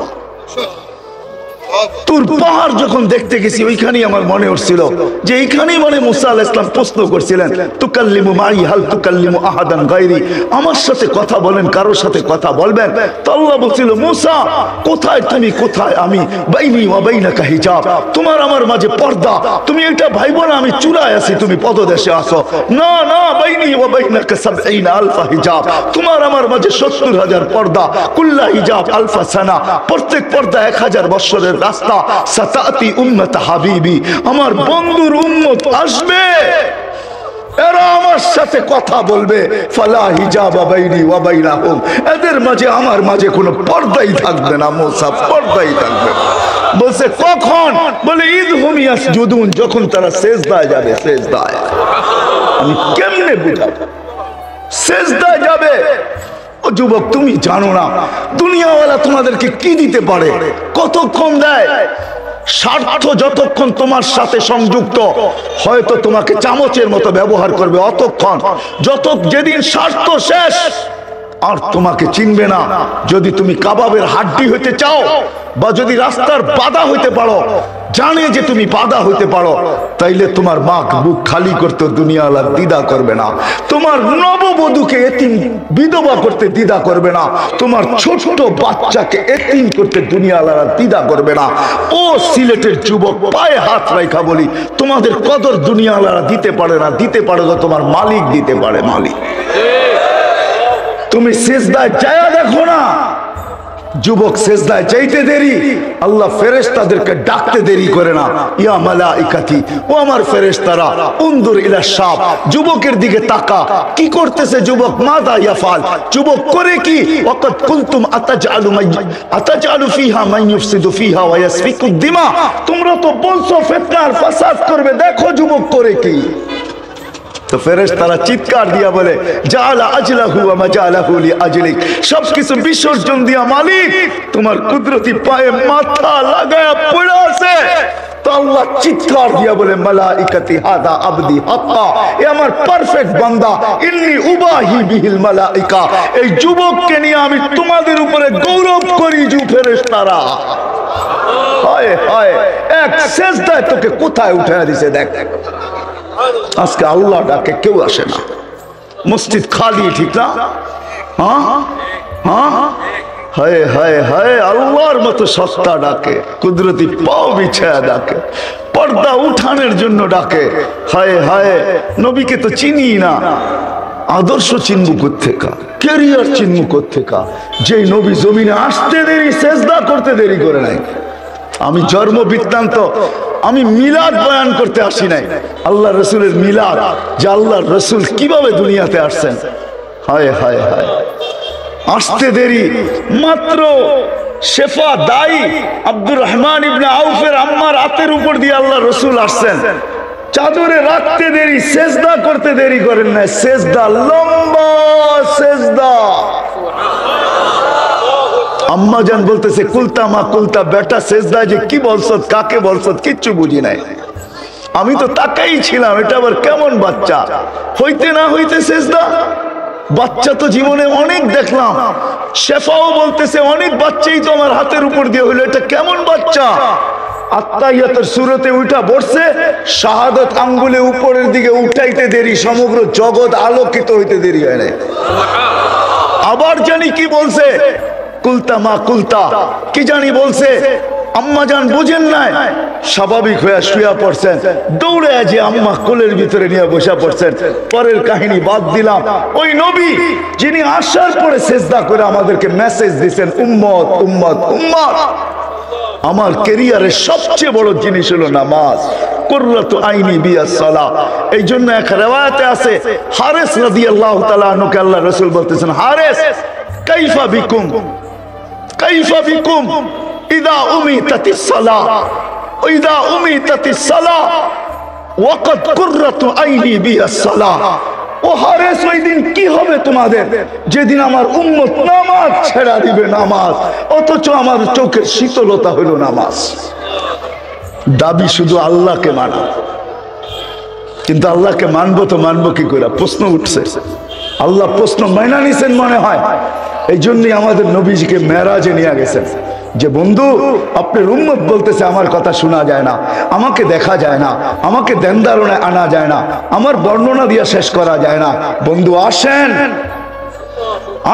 A: তুর পাহাড় যখন দেখতে গেছি ওইখানেই আমার মনে হচ্ছিল যে এইখানেই মানে মুসা আলাইহিস সালাম প্রশ্ন করছিলেন, তুকাল্লিমু মাই হাল তুকাল্লিমু আহাদান গায়রি, আমার সাথে কথা বলেন, কারোর সাথে কথা বলবেন? তো আল্লাহ বলছিল, মুসা কোথায় তুমি, কোথায় আমি? বাইনি ওয়া বাইনাকা হিজাব, তোমার আমার মাঝে পর্দা। তুমি এটা ভাইবো না আমি চূড়ায় আছি, তুমি পদদেশে আসো। না না, বাইনি ওয়া বাইনাকা ৭০ আলফা হিজাব, তোমার আমার মাঝে ৭০,০০০ পর্দা। কুল্লা হিজাব আলফা সানা, প্রত্যেক পর্দা ১,০০০ বছরের রাস্তা। সাতাতি উম্মত হাবিবি, আমার বন্ধুর উম্মত আসবে, এরা আমার সাথে কথা বলবে। ফালা হিজাবা বাইনি ওয়া বাইনাহুম, এদের মাঝে আমার মাঝে কোনো পর্দাই থাকবে না। মুসা পর্দাই থাকবে। বলছে কখন? বলে ইদহুম ইয়াসজুদুন, যখন তারা সিজদায় যাবে। সিজদায় আমি কেমনে বুঝাবো? সিজদায় যাবে। ও যুবক, তুমি জানো না দুনিয়াওয়ালা তোমাদেরকে কি দিতে পারে, কতক্ষণ দেয়। স্বার্থ যতক্ষণ তোমার সাথে সংযুক্ত, হয়তো তোমাকে চামচের মতো ব্যবহার করবে অতক্ষণ, যেদিন স্বার্থ শেষ আর তোমাকে চিনবে না। যদি তুমি কাবাবের হাড্ডি হইতে চাও বা যদি রাস্তার বাধা হইতে পারো, জানে যে তুমি বাধা হইতে পারো, তাইলে তোমার মা বুক খালি করতে দুনিয়াওয়ালা দ্বিধা করবে না। তোমার নববধূকে এতিম বিধবা করতে দ্বিধা করবে না। তোমার ছোট বাচ্চাকে এতিম করতে দুনিয়াওয়ালা দ্বিধা করবে না। ও সিলেটের যুবক, পায়ে হাত রাখা বলি, তোমাদের কদর দুনিয়াওয়ালা দিতে পারে না। দিতে পারে তো তোমার মালিক দিতে পারে, মালিক। তুমি সিজদায় যায় দেখো না, যুবক সিজদায় যাইতে দেরি, আল্লাহ ফেরেশতাদেরকে ডাকতে দেরি করে না। ইয়া মালাইকাতি, ও আমার ফেরেশতারা, উনদুর ইলা শাব, যুবকের দিকে তাকা। কি করতেছে যুবক? মাদা ইয়াফাল, যুবক করে কি? ওয়াকাদ কুনতুম আতাজআলু ফিহা মান ইউফসিদু ফিহা ওয়া ইয়াসফিকুদ দিমা, তোমরা তো বলছো ফিতনা আর ফাসাদ করবে, দেখো যুবক করে কি। তো ফেরেশতারা চিৎকার দিয়া বলে, জাআলা আজলাহু ওয়া মাজালাহু লিআজলিক, সবকিছু বিসর্জন দিয়া মালিক তোমার কুদরতি পায়ে মাথা লাগায়া পড়ে আছে। তো আল্লাহ চিৎকার দিয়া বলে, মালাইকাতি হাদা আবদি হাক্কা, এ আমার পারফেক্ট বান্দা, ইন্নী উবাহি বিহিল মালাইকা, এই যুবককে নিয়ে আমি তোমাদের উপরে গৌরব করি। ফেরেশতারা হায় হায়, এক সিজদায় তোকে কোথায় উঠায়া দিছে দেখ। আজকে আল্লাহ ডাকে কেউ আসে না, মসজিদ খালি, ঠিক না? হায় হায় হায়, আল্লাহর মতো সস্তা ডাকে, কুদরতি পাও বিছায়া ডাকে, পর্দা উঠানের জন্য ডাকে। হায় হায়, নবীকে তো চিনি না, আদর্শ চিনব কোত্থেকা, ক্যারিয়ার চিনব কোত্থেকা? যেই নবী জমিনে আসতে দেরি, সেজদা করতে দেরি করে নাই। আমি জন্ম বৃত্তান্ত, আমি মিলাদ বয়ান করতে আসি নাই, আল্লাহ রসুলের মিলাদ, যে আল্লাহ রসুল কিভাবে দুনিয়াতে আসছেন। হায় হায় হায়, আসতে দেরি। মাত্র শেফা দাই আব্দুর রহমান ইবনে আউফের আম্মার হাতের উপর দিয়ে আল্লাহ রসুল আসছেন, চাদরে রাখতে দেরি, সেজদা করতে দেরি করেন না। সেজদা, লম্বা সেজদা। আম্মা জান বলতেছে, কুলতা মা কুলতা, বেটা সেজদা যে কি বলছত, কাকে বলছত, কিচ্ছু বুঝি নাই। আমি তো তাকাই ছিলাম, এটা আবার কেমন বাচ্চা, হইতে না হইতে সেজদা। বাচ্চা তো জীবনে অনেক দেখলাম। শেফাও বলতেছে, অনেক বাচ্চাই তো আমার হাতের উপর দিয়ে হইলো, এটা কেমন বাচ্চা? আত্তাহিয়াতের সূরতে উঠা বসছে, শাহাদাত আঙ্গুলে উপরের দিকে উঠাইতে দেরি, সমগ্র জগৎ আলোকিত হইতে দেরি হয় না। আবার জানি কি বলছে, কুলতা মা কুলতা, কি জানি বলছে। আম্মা জান বুঝেন নাই, স্বাভাবিক হয়ে শুয়ে পড়ছেন, দৌড়ে যে আম্মা কোলের ভিতরে নিয়ে বসে পড়ছেন। পরের কাহিনী বাদ দিলাম। ওই নবী যিনি আসার পরে সিজদা করে আমাদেরকে মেসেজ দিয়েছেন, উম্মত উম্মত উম্মত। আমার ক্যারিয়ারের সবচেয়ে বড় জিনিস হলো নামাজ। কুররাতু আইনি বিয়াস সালাহ। এই জন্য এক রিওয়ায়াতে আছে, হারেস রাদিয়াল্লাহু তাআলা আনহুকে আল্লাহ রাসূল বলতেছেন, হারেস কাইফা বিকুম, কাইফা বিকুম ইদা উমিতাতিস সালাহ, ইদা উমিতাতিস সালাহ ওয়াকাদ কুররাতু আইনি বিয়াস সালাহ। ও হারেস, ওই দিন কি হবে তোমাদের যেদিন আমার উম্মত নামাজ ছেড়া দিবে, নামাজ, অথচ আমার চোখের শীতলতা হলো নামাজ। দাবি শুধু আল্লাহকে মানা, কিন্তু আল্লাহকে মানবো তো মানবো কি করে? প্রশ্ন উঠছে। আল্লাহ প্রশ্ন মাইনা নিছেন মনে হয়। এই জন্যই আমাদের নবীজিকে মেরাজে নিয়ে গেছেন, যে বন্ধু আপনার উম্মত বলতেছে আমার কথা শোনা যায় না, আমাকে দেখা যায় না, আমাকে ধ্যান ধারণায় আনা যায় না, আমার বর্ণনা দিয়ে শেষ করা যায় না। বন্ধু আসেন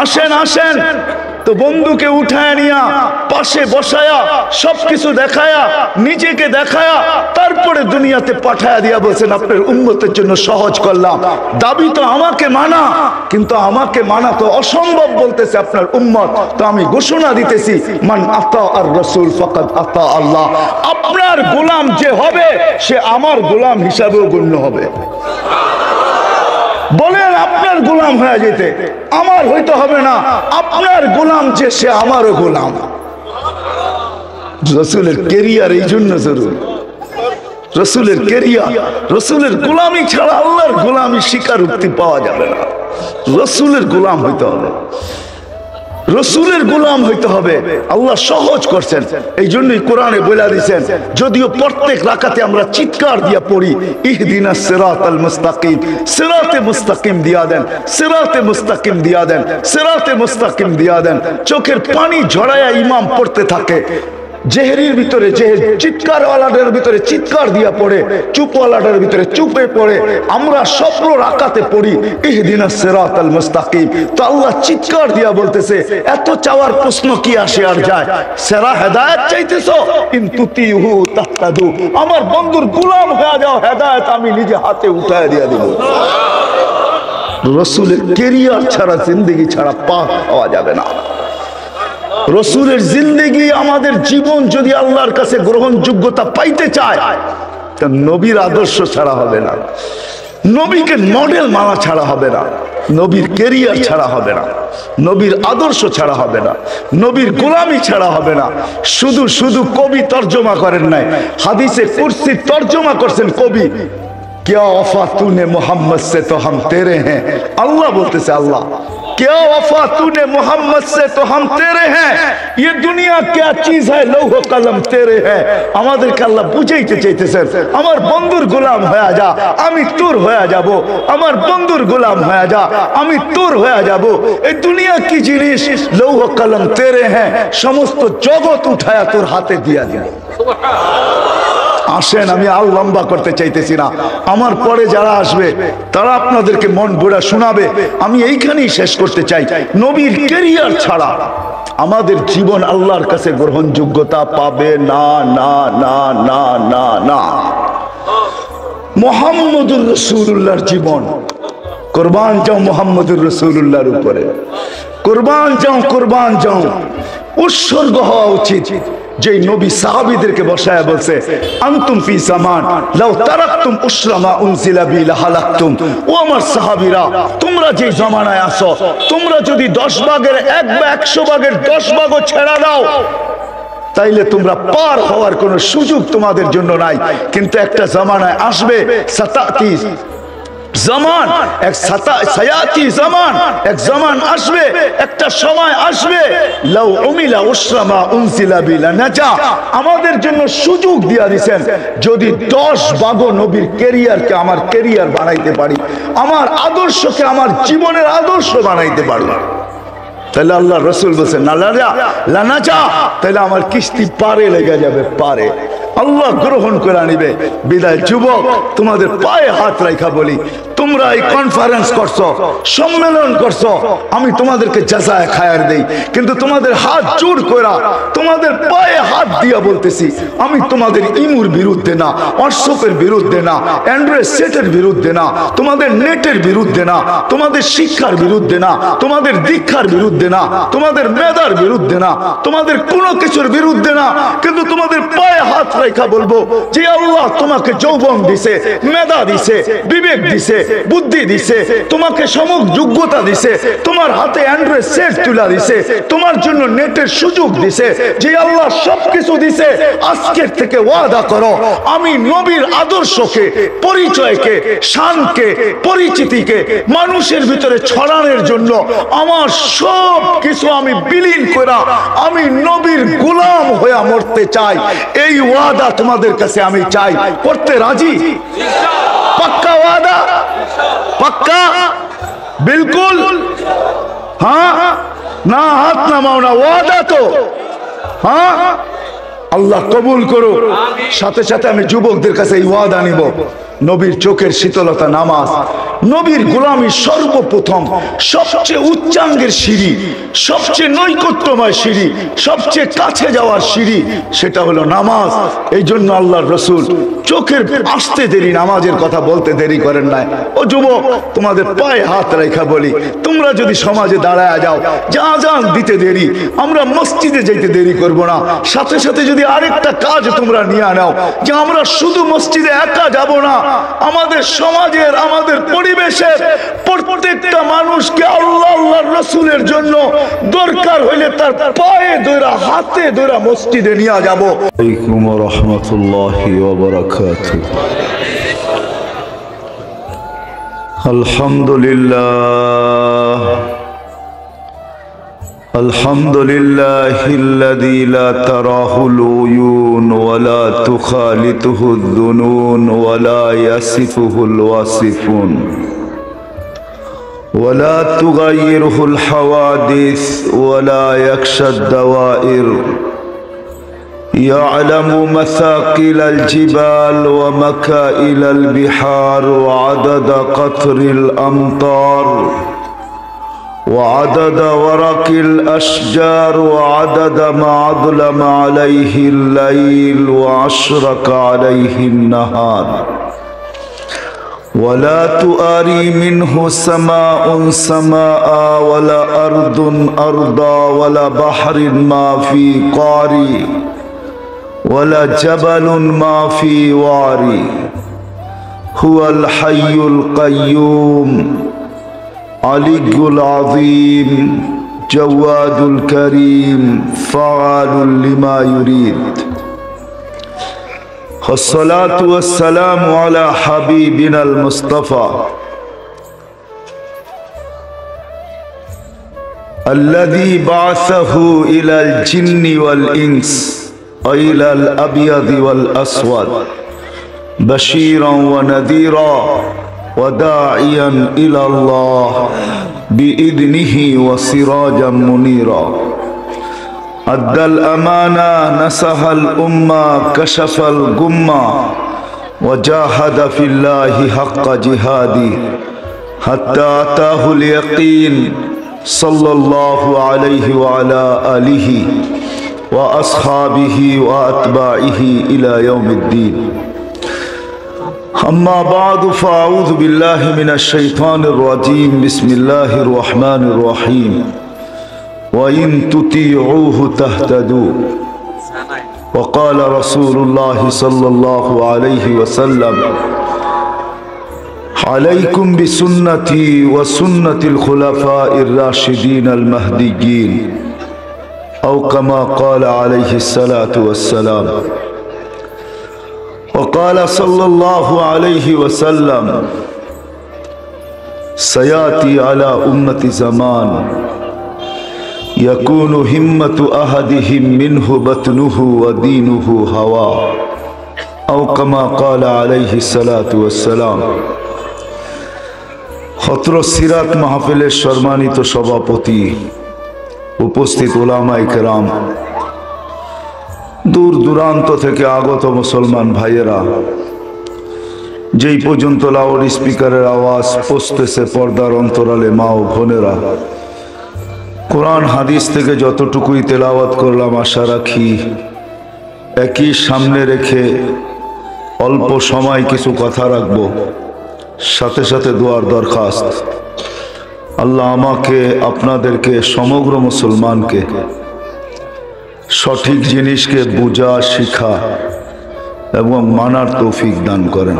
A: আসেন আসেন। তো বন্ধুকে উঠায় নিয়া পাশে বসায়া সবকিছু দেখায়া নিজেকে দেখায়া তারপরে দুনিয়াতে পাঠায়া দিয়া বলছেন আপনার উম্মতের জন্য সহজ করলাম। দাবি তো আমাকে মানা, কিন্তু আমাকে মানা তো অসম্ভব বলতেছে আপনার উম্মত। তো আমি ঘোষণা দিতেছি, মান আতা আর রাসূল ফাকাদ আতা আল্লাহ। আপনার গোলাম যে হবে সে আমার গোলাম হিসাবেও গণ্য হবে। বলেন আপনার গোলাম হয়ে যেতে, আমার হইতে হবে না। আপনার গোলাম যে সে আমারও গোলাম। রাসূলের ক্যারিয়ার এই জন্য জরুরি। রাসূলের ক্যারিয়ার, রাসূলের গোলামি ছাড়া আল্লাহর গোলামি স্বীকারোক্তি পাওয়া যাবে না। রাসূলের গোলাম হইতে হবে, রাসূলের গোলাম হইতে হবে। আল্লাহ সহজ করছেন, এই জন্যই কোরআনে বলে দিয়েছেন। যদিও প্রত্যেক রাকাতে আমরা চিৎকার দিয়া পড়ি, ইহদিনাস সিরাতাল মুস্তাকিম, সিরাতে মুস্তাকিম দিয়া দেন, সিরাতে মুস্তাকিম দিয়া দেন, সিরাতে মুস্তাকিম দিয়া দেন। চোখের পানি ঝরায়া ইমাম পড়তে থাকে, জেহেরির ভিতরে জেহের, চিৎকারওয়ালাদের ভিতরে চিৎকার দিয়া পড়ে, চুপওয়ালাদের ভিতরে চুপে পড়ে। আমরা স্বপ্ন রাকাতে পড়ি ইহদিনাস সিরাতাল মুস্তাকিম। তো আল্লাহ চিৎকার দিয়া বলতেছে, এত চাওয়ার প্রশ্ন কি আসে আর যায়? সেরা হেদায়েত চাইতেছো, কিন্তু তিহু তাহতাদু। আমার বন্ধুর গোলাম হয়ে যাও, হেদায়েত আমি নিজে হাতে উঠায় দিয়া দিব। রাসূলের ক্যারিয়ার ছাড়া, জিন্দেগি ছাড়া পাক পাওয়া যাবে না। রাসূলের জিন্দেগি, আমাদের জীবন যদি আল্লাহর কাছে গ্রহণযোগ্যতা পাইতে চায়, তা নবীর আদর্শ ছাড়া হবে না, নবীকে মডেল মানা ছাড়া হবে না, নবীর ক্যারিয়ার ছাড়া হবে না, নবীর আদর্শ ছাড়া হবে না, নবীর গোলামি ছাড়া হবে না। শুধু শুধু কবি তর্জমা করেন নাই, হাদিসে কুরসি তর্জমা করছেন কবি। क्या वफा तूने मोहम्मद से तो हम तेरे हैं। अल्लाह बोलते से, अल्लाह क्या वफा तूने मोहम्मद से तो हम तेरे हैं। ये दुनिया क्या चीज है, लौह कलम तेरे हैं। আমাদেরকে আল্লাহ বুঝাইতে চাইতেছেন, আমার বন্ধুর গোলাম হয়ে যা, আমি তোর হয়ে যাব। আমার বন্ধুর গোলাম হয়ে যা, আমি তোর হয়ে যাব। এই দুনিয়া কি জিনিস, লৌহ কলম তেরে হ্যাঁ, সমস্ত জগৎ উঠায়া তোর হাতে দিয়া দিব। আসেন, আমি আর লম্বা করতে চাইতেছি না। আমার পরে যারা আসবে তারা আপনাদেরকে মন ভরে শোনাবে। আমি এইখানেই শেষ করতে চাই, নবীর ক্যারিয়ার ছাড়া আমাদের জীবন আল্লাহর কাছে গ্রহণযোগ্যতা পাবে না, না না না না না। মুহাম্মদুর রাসূলুল্লাহর জীবন, কুরবান যাও মুহাম্মদুর রাসূলুল্লাহর উপরে, কুরবান যাও, কুরবান যাও। উৎসর্গ হওয়া উচিত। যে নবী সাহাবীদেরকে বসায় বলছে, আনতুম ফি জামান লাউ তারাকতুম উসরা মা উনজিলা বি লাহালাকতুম। ও আমার সাহাবীরা, তোমরা যে জামানায় আছো, তোমরা যদি 10 ভাগের 1 বা 100 ভাগের 10 ভাগও ছেড়ে দাও, তাইলে তোমরা পার হওয়ার কোনো সুযোগ তোমাদের জন্য নাই। কিন্তু একটা জামানায় আসবে, সাতাতি জামান, এক সায়াতি জামান, এক জামান আসবে, একটা সময় আসবে, লাউ উমিলা উসরা মা উনজিলা বিলা নাজা। আমাদের জন্য সুযোগ দিয়া দিবেন, যদি 10 ভাগও নবীর ক্যারিয়ারকে আমার ক্যারিয়ার বানাইতে পারি, আমার আদর্শকে আমার জীবনের আদর্শ বানাইতে পারি, তাহলে আল্লাহ রাসূল বলেন না লানাজা, তাহলে আমার কিস্তি পারে লেগে যাবে, পারে। আল্লাহ গ্রহণ করে নিবে। বিদায় যুবক, তোমাদের পায়ে হাত রাখা বলি, তোমরা এই কনফারেন্স করছো, সম্মেলন করছো, আমি তোমাদেরকে জাযায়ে খায়ের দেই, কিন্তু তোমাদের হাত জোর করা, তোমাদের পায়ে হাত দিয়া বলতেছি, আমি তোমাদের ইমুর বিরুদ্ধে না, হোয়াটসঅ্যাপের বিরুদ্ধে না, অ্যান্ড্রয়েড সেটের বিরুদ্ধে না, তোমাদের নেটের বিরুদ্ধে না, তোমাদের শিক্ষার বিরুদ্ধে না, তোমাদের দীক্ষার বিরুদ্ধে না, তোমাদের মেধার বিরুদ্ধে না, তোমাদের কোনো কিছুর বিরুদ্ধে না, কিন্তু তোমাদের পায়ে হাত রেখা বলবো যে আল্লাহ তোমাকে যৌবন দিছে, মেধা দিছে, বিবেক দিছে, বুদ্ধি দিছে, তোমাকে সমক যোগ্যতা দিছে, তোমার হাতে অ্যান্ড্রয়েড সেট তুলা দিছে, তোমার জন্য নেটের সুযোগ দিছে, যে আল্লাহ সবকিছু দিছে। আজকের থেকে ওয়াদা করো, আমি নবীর আদর্শকে, পরিচয়কে, শানকে, পরিচিতিকে মানুষের ভিতরে ছড়ানোর জন্য আমার সব কিছু আমি বিলীন করা, আমি নবীর গোলাম হয়ে মরতে চাই। এই ওয়াদা তোমাদের কাছে আমি চাই, করতে রাজি? পাক্কা ওয়াদা? পাক্কা? বিলকুল? হ্যাঁ না? হাত নামাও না, ওয়াদা তো? হ্যাঁ, আল্লাহ কবুল করো। সাথে সাথে আমি যুবকদের কাছে এই ওয়াদা নিব, নবীর চোখের শীতলতা নামাজ, নবীর গোলামী সর্বপ্রথম সবচেয়ে উচ্চাঙ্গের সিঁড়ি, সবচেয়ে নৈকট্যময় সিঁড়ি, সবচেয়ে কাছে যাওয়ার সিঁড়ি, সেটা হলো নামাজ। এই জন্য আল্লাহর রাসূল চোখের আসতে দেরি, নামাজের কথা বলতে দেরি করেন নাই। ও যুবক, তোমাদের পায়ে হাত রেখা বলি, তোমরা যদি সমাজে দাঁড়ায় যাও, যে আজান দিতে দেরি, আমরা মসজিদে যেতে দেরি করব না। সাথে সাথে যদি আরেকটা কাজ তোমরা নিয়ে নাও, যে আমরা শুধু মসজিদে একা যাব না, আমাদের সমাজের, আমাদের পরিবেশের প্রত্যেকটা মানুষকে আল্লাহ আল্লাহর রাসূলের জন্য দরকার হইলে তার পায়ে ধরে, হাতে ধরে মসজিদে নিয়ে যাব।
B: আলাইকুম ওয়া রাহমাতুল্লাহি ওয়া বারাকাতুহু। আলহামদুলিল্লাহ, আলহামদুলিল্লাহিল্লাযী লা তারাহুল উয়ুন ওয়া লা তুখালিতুহুদ দুনুন ওয়া লা ইয়াসিফুহুল ওয়াসিফুন ওয়া লা তুগায়্যিরুহুল হাওয়াদিস ওয়া লা ইয়াখশাদ দাওয়াইর। يعلم مثاقل الجبال ومكائل البحار وعدد قطر الأمطار وعدد ورق الأشجار وعدد ما أظلم عليه الليل وأشرق عليه النهار ولا تؤري منه سماء سماء ولا أرض أرضا ولا بحر ما في قاري ولا جبل ما في واري هو الحي القيوم علي العظيم جواد الكريم فعال لما يريد. والصلاة والسلام على حبيبنا المصطفى الذي بعثه إلى الجن والإنس وإلى الأبيض والأسود بشيرا ونذيرا وداعيا إلى الله بإذنه وسراجا منيرا. أدى الأمانة نصح الأمة كشف الغمة وجاهد في الله حق جهاده حتى أتاه اليقين صلى الله عليه وعلى آله وأصحابه وأتباعه إلى يوم الدين. أما بعد فأعوذ بالله من الشيطان الرجيم. بسم الله الرحمن الرحيم. وإن تطيعوه تهتدوا. وقال رسول الله صلى الله عليه وسلم عليكم بسنتي وسنة الخلفاء الراشدين المهديين أو كما قال عليه الصلاة والسلام. وقال صلى الله عليه وسلم سيأتي على أمة زمان يكون همة أحدهم منه بطنه ودينه هوى أو كما قال عليه الصلاة والسلام. খতর সিরাত মাহফিলের সম্মানিত সভাপতি, উপস্থিত উলামায়ে কেরাম, দূর দূরান্ত থেকে আগত মুসলমান ভাইয়েরা, যেই পর্যন্ত লাউড স্পিকারের আওয়াজ পৌঁছতেছে পর্দার অন্তরালে মা ও বোনেরা, কোরআন হাদিস থেকে যতটুকুই তেলাওয়াত করলাম আশা রাখি একই সামনে রেখে অল্প সময় কিছু কথা রাখবো, সাথে সাথে দোয়ার দরখাস্ত। আল্লাহ আমাকে, আপনাদেরকে, সমগ্র মুসলমানকে সঠিক জিনিসকে বুঝা, শিখা এবং মানার তৌফিক দান করেন।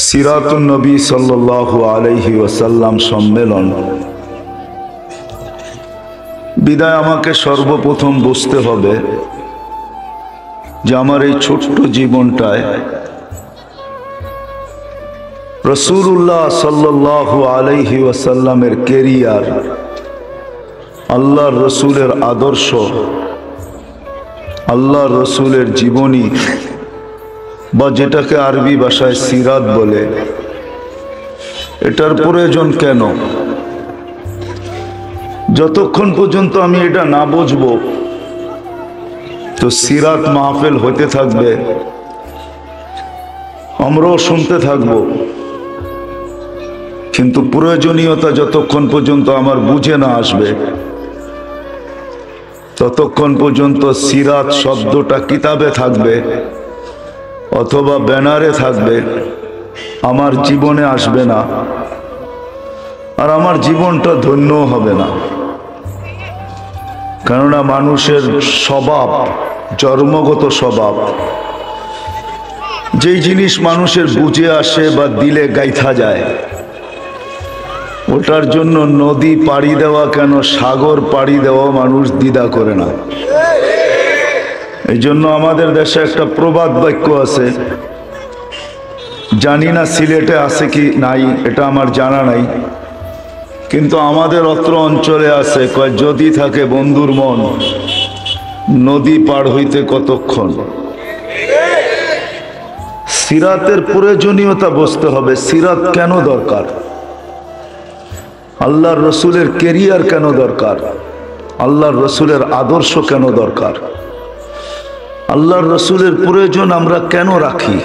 B: সিরাতুন নবী সাল্লাল্লাহু আলাইহি ওয়াসাল্লাম সম্মেলন। বিদায় আমাকে সর্বপ্রথম বুঝতে হবে যে আমার এই ছোট্ট জীবনটায় রাসূলুল্লাহ সাল্লাল্লাহু আলাইহি ওয়াসাল্লামের ক্যারিয়ার, আল্লাহর রসুলের আদর্শ, আল্লাহর রসুলের জীবনী বা যেটাকে আরবি ভাষায় সিরাত বলে, এটার প্রয়োজন কেন? যতক্ষণ পর্যন্ত আমি এটা না বুঝবো তো সিরাত মাহফিল হতে থাকবে, আমরাও শুনতে থাকবো, কিন্তু প্রয়োজনীয়তা যতক্ষণ পর্যন্ত আমার বুঝে না আসবে ততক্ষণ পর্যন্ত সিরাত শব্দটা কিতাবে থাকবে অথবা ব্যানারে থাকবে, আমার জীবনে আসবে না, আর আমার জীবনটা ধন্য হবে না। কেননা মানুষের স্বভাব, জন্মগত স্বভাব, যেই জিনিস মানুষের বুঝে আসে বা দিলে গাইথা যায়, ওটার জন্য নদী পাড়ি দেওয়া কেন, সাগর পাড়ি দেওয়া মানুষ দ্বিধা করে না। এই জন্য আমাদের দেশে একটা প্রবাদ বাক্য আছে, জানি না সিলেটে আছে কি নাই, এটা আমার জানা নাই, কিন্তু আমাদের অত্র অঞ্চলে আছে, কয় যদি থাকে বন্ধুর মন, নদী পার হইতে কতক্ষণ। সিরাতের প্রয়োজনীয়তা বুঝতে হবে, সিরাত কেন দরকার, আল্লাহর রসুলের ক্যারিয়ার কেন দরকার, আল্লাহর রসুলের আদর্শ কেন দরকার, আল্লাহর রসুলের প্রয়োজন আমরা কেন রাখি,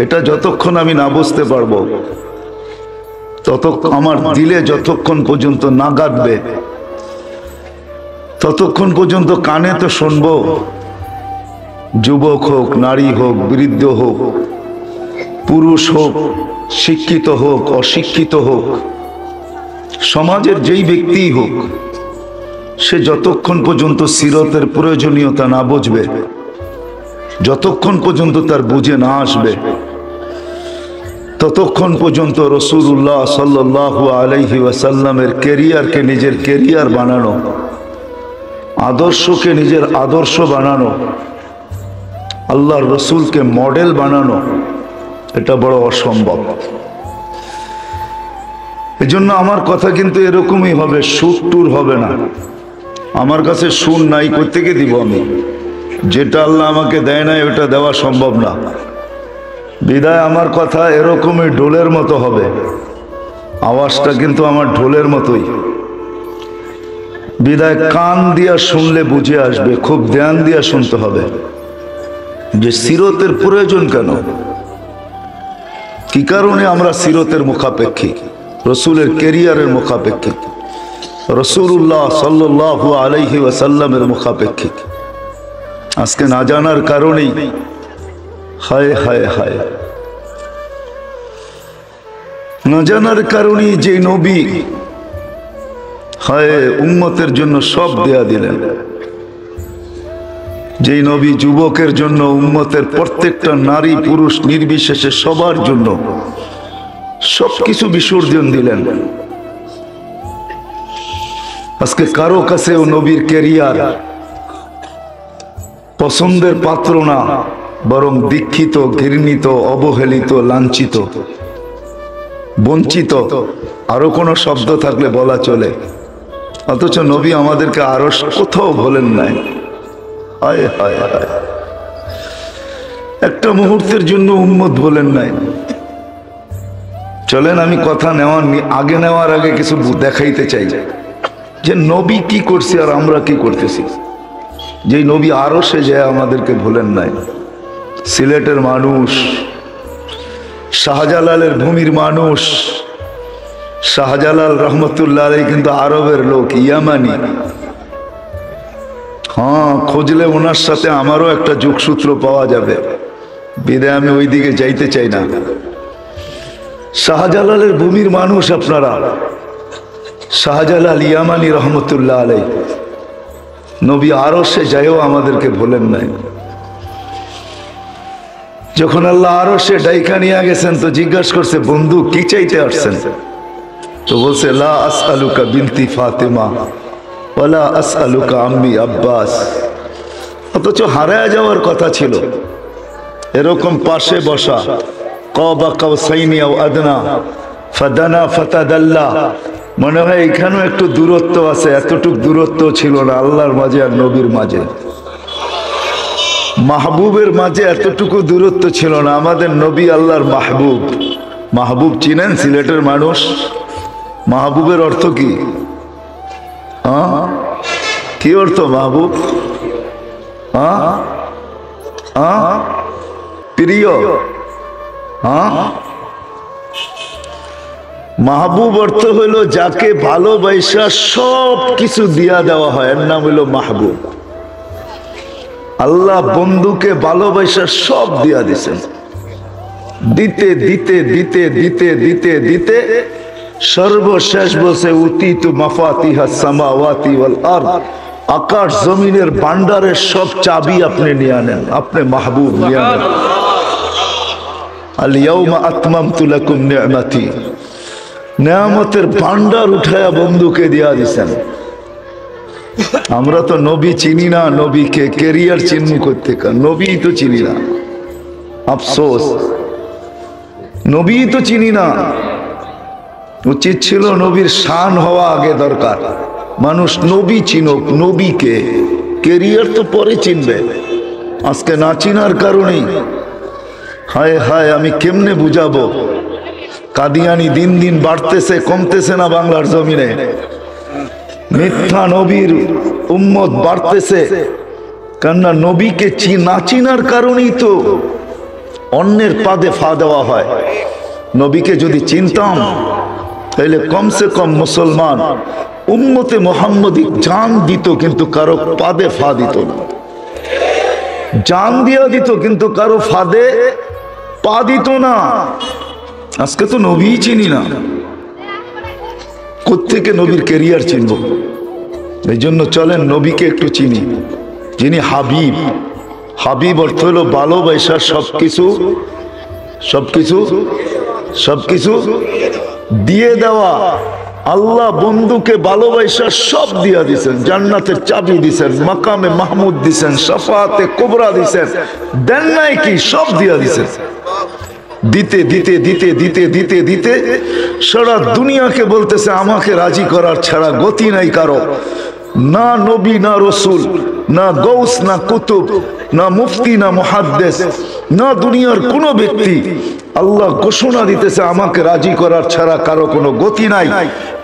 B: এটা যতক্ষণ আমি না বুঝতে পারবো ততক্ষণ আমার দিলে যতক্ষণ পর্যন্ত না গাঁথবে ততক্ষণ পর্যন্ত কানে তো শুনবো, যুবক হোক, নারী হোক, বৃদ্ধ হোক, পুরুষ হোক, শিক্ষিত হোক, অশিক্ষিত হোক, সমাজের যেই ব্যক্তিই হোক, সে যতক্ষণ পর্যন্ত সিরতের প্রয়োজনীয়তা না বুঝবে, যতক্ষণ পর্যন্ত তার বুঝে না আসবে, ততক্ষণ পর্যন্ত রাসূলুল্লাহ সাল্লাল্লাহু আলাইহি ওয়াসাল্লামের ক্যারিয়ারকে নিজের ক্যারিয়ার বানানো, আদর্শকে নিজের আদর্শ বানানো, আল্লাহর রসুলকে মডেল বানানো, এটা বড় অসম্ভব। এজন্য আমার কথা কিন্তু এরকমই হবে, সুর টুর হবে না। আমার কাছে সুর নাই, কোত্থেকে দিব আমি? যেটা আল্লাহ আমাকে দেয় নাই ওটা দেওয়া সম্ভব না। বিদায় আমার কথা এরকমই ঢোলের মতো হবে, আওয়াজটা কিন্তু আমার ঢোলের মতোই। বিদায় কান দিয়া শুনলে বুঝে আসবে, খুব ধ্যান দিয়া শুনতে হবে যে সিরতের প্রয়োজন কেন, কি কারণে আমরা সিরতের মুখাপেক্ষী, রসুলের ক্যারিয়ারের মুখাপেক্ষী, রাসূলুল্লাহ সাল্লাল্লাহু আলাইহি ওয়াসাল্লামের মুখাপেক্ষী। আজকে না জানার কারণেই হায় হায় হায়, না জানার কারণেই যে নবী হায় উম্মতের জন্য সব দেয়া দিলেন, যেই নবী যুবকের জন্য, উম্মতের প্রত্যেকটা নারী পুরুষ নির্বিশেষে সবার জন্য সবকিছু বিসর্জন দিলেন, আজকে কারো কাছেও নবীর ক্যারিয়ার পছন্দের পাত্র না, বরং দীক্ষিত, ঘৃণিত, অবহেলিত, লাঞ্ছিত, বঞ্চিত, আরো কোনো শব্দ থাকলে বলা চলে। অথচ নবী আমাদেরকে আরো কোথাও বলেন নাই। হায় হায় হায়, একটা মুহূর্তের জন্য উম্মত বলেন নাই। চলেন আমি কথা আগে নেওয়ার আগে কিছু দেখাইতে চাই। যে নবী কি করছে আর আমরা কি করতেছি। যে নবী আরো সে যায় আমাদেরকে ভুলেন নাই। সিলেটের মানুষ, শাহজালালের ভূমির মানুষ। শাহজালাল রহমতুল্লাহ আলাইহি কিন্তু আরবের লোক, ইয়ামানি। হ্যাঁ, খুঁজলে ওনার সাথে আমারও একটা যোগসূত্র পাওয়া যাবে, বিদায় আমি ওই দিকে যাইতে চাই না। শাহজালালের ভূমির মানুষ আপনারা। শাহজালাল ইয়ামানি রহমতুল্লাহ আলাইহি নবী আরশে যায়ও আমাদেরকে ভুলেন নাই। যখন আল্লাহ আরশে ডাইকা নিয়ে গেছেন তো জিজ্ঞাসা করছে, বন্ধু কি চাইতে আসছেন? তো বলছে, লা আসআলুকা বিনতি ফাতিমা ওয়ালা আসআলুকা আম্মি আব্বাস। অথচ হারায় যাওয়ার কথা ছিল। এরকম পাশে বসা, কাবা কাউসাইনি আও আদনা ফাদানা ফাতাদাল্লা। মনে হয় এখানেও একটু দূরত্ব আছে, এতটুক দূরত্ব ছিল না আল্লাহর মাঝে আর নবীর মাঝে। মাহবুবের মাঝে এতটুকু দূরত্ব ছিল না। আমাদের নবী আল্লাহর মাহবুব। মাহবুব চিনেন সিলেটের মানুষ? মাহবুবের অর্থ কি? হ্যাঁ, কি অর্থ মাহবুব? হ্যাঁ হ্যাঁ, প্রিয়। হ্যাঁ, মাহবুব অর্থ হইল যাকে ভালোবাসা সব কিছু দিয়া দেওয়া হয়, এর নাম হইল মাহবুব। আল্লাহ বন্ধুকে ভালোবাসা সব দিয়া দিছেন। দিতে দিতে দিতে দিতে দিতে দিতে সর্বশেষ বসে উতিতু মাফাতিহাস সামাওয়াতি ওয়াল আরদ। আকাশ জমিনের ভান্ডারের সব চাবি আপনি নিয়ে আনেন, আপনি মাহবুব নিয়ে আনেন। আল ইয়াউমা আতমামতু লাকুম নি'মাতি। নেয়ামতের ভান্ডার উঠায়া বন্ধুকে দিয়া দিছেন। আমরা তো নবী চিনি না, নবীকে ক্যারিয়ার চিহ্ন করতে, নবী তো চিনি না। আফসোস, নবী তো চিনি না। উচিত ছিল নবীর শান হওয়া আগে দরকার। মানুষ নবী চিনুক, নবীকে। ক্যারিয়ার তো পরে চিনবে, আজকে না চিনার কারণেই। হায় হায়, আমি কেমনে বুঝাবো? কাদিয়ানি দিন দিন বাড়তেছে, কমতেছে না বাংলার জমিনে। মিথ্যা নবীর উম্মত বাড়তেছে, কেননা নবীকে না চিনার কারণেই তো অন্যের পাদে ফা দেওয়া হয়। নবীকে যদি চিনতাম তাহলে কমসে কম মুসলমান উম্মতে মুহাম্মদী জান দিত, কিন্তু কারো পাদে ফা দিত না। জান দিয়া দিত কিন্তু কারো ফাদে পা দিত না। আজকে তো নবী চিনি না, কোত্থেকে নবীর ক্যারিয়ার চিনব? এই জন্য চলেন নবীকে একটু চিনি, যিনি হাবিব। হাবিব অর্থ হলো ভালোবাসার সবকিছু সবকিছু সবকিছু দিয়ে দেওয়া। আল্লাহ বন্ধুকে ভালোবাসা সব দিয়া দিছেন। জান্নাতের চাবি দিছেন, মাকামে মাহমুদ দিছেন, শাফাতে কুবরা দিছেন। দেন নাই কি? সব দিয়া দিছেন। দিতে দিতে দিতে দিতে দিতে দিতে সারা দুনিয়াকে বলতেছে আমাকে রাজি করার ছাড়া গতি নাই কারো। না নবী, না রসুল, না গৌস, না কুতুব, না মুফতি, না মুহাদ্দিস, না দুনিয়ার কোনো ব্যক্তি। আল্লাহ ঘোষণা দিতেছে আমাকে রাজি করার ছাড়া কারো কোনো গতি নাই।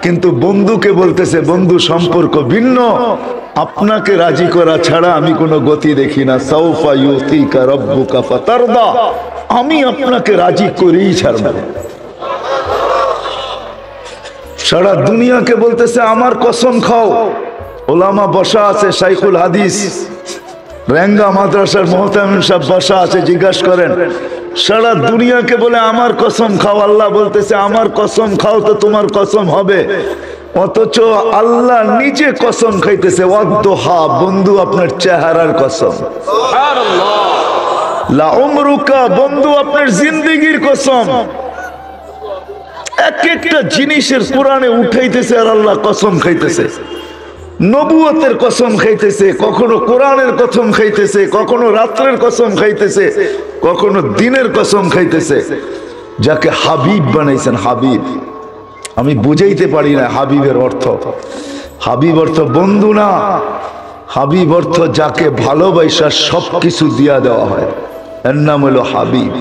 B: কিন্তু বন্ধুকে বলতেছে বন্ধু সম্পর্ক ভিন্ন, আপনাকে রাজি করা ছাড়া আমি কোনো গতি দেখি না। সাউফা ইউতিকা রাব্বুকা ফাতারদা। আমি আপনাকে রাজি করেই ছাড়ব। সারা দুনিয়াকে বলতেছে আমার কসম খাও। ওলামা বসা আছে, শাইখুল হাদিস রেঙ্গা মাদ্রাসার মুহতামিম সাহেব বসা আছে, জিজ্ঞাসা করেন। সারা দুনিয়াকে বলে আমার কসম খাও। আল্লাহ বলতেছে আমার কসম খাও তো তোমার কসম হবে। অথচ আল্লাহ নিজে কসম খাইতেছে, ওয়াদ্দুহা, বন্ধু আপনার চেহারার কসম। লা উমরুকা, বন্ধু আপনার জিন্দেগির কসম। এক একটা জিনিসের কোরআনে উঠাইতেছে আর আল্লাহ কসম খাইতেছে। নবুয়তের কসম খাইতেছে, কখনো কোরআনের কসম খাইতেছে, কখনো রাত্রের কসম খাইতেছে, কখনো দিনের কসম খাইতেছে। যাকে হাবিব বানাইছেন, হাবিব। আমি বুঝাইতে পারি না হাবিবের অর্থ। হাবিব অর্থ বন্ধু না, হাবিব অর্থ যাকে ভালোবাসা সবকিছু দিয়া দেওয়া হয়, এর নাম হলো হাবিব।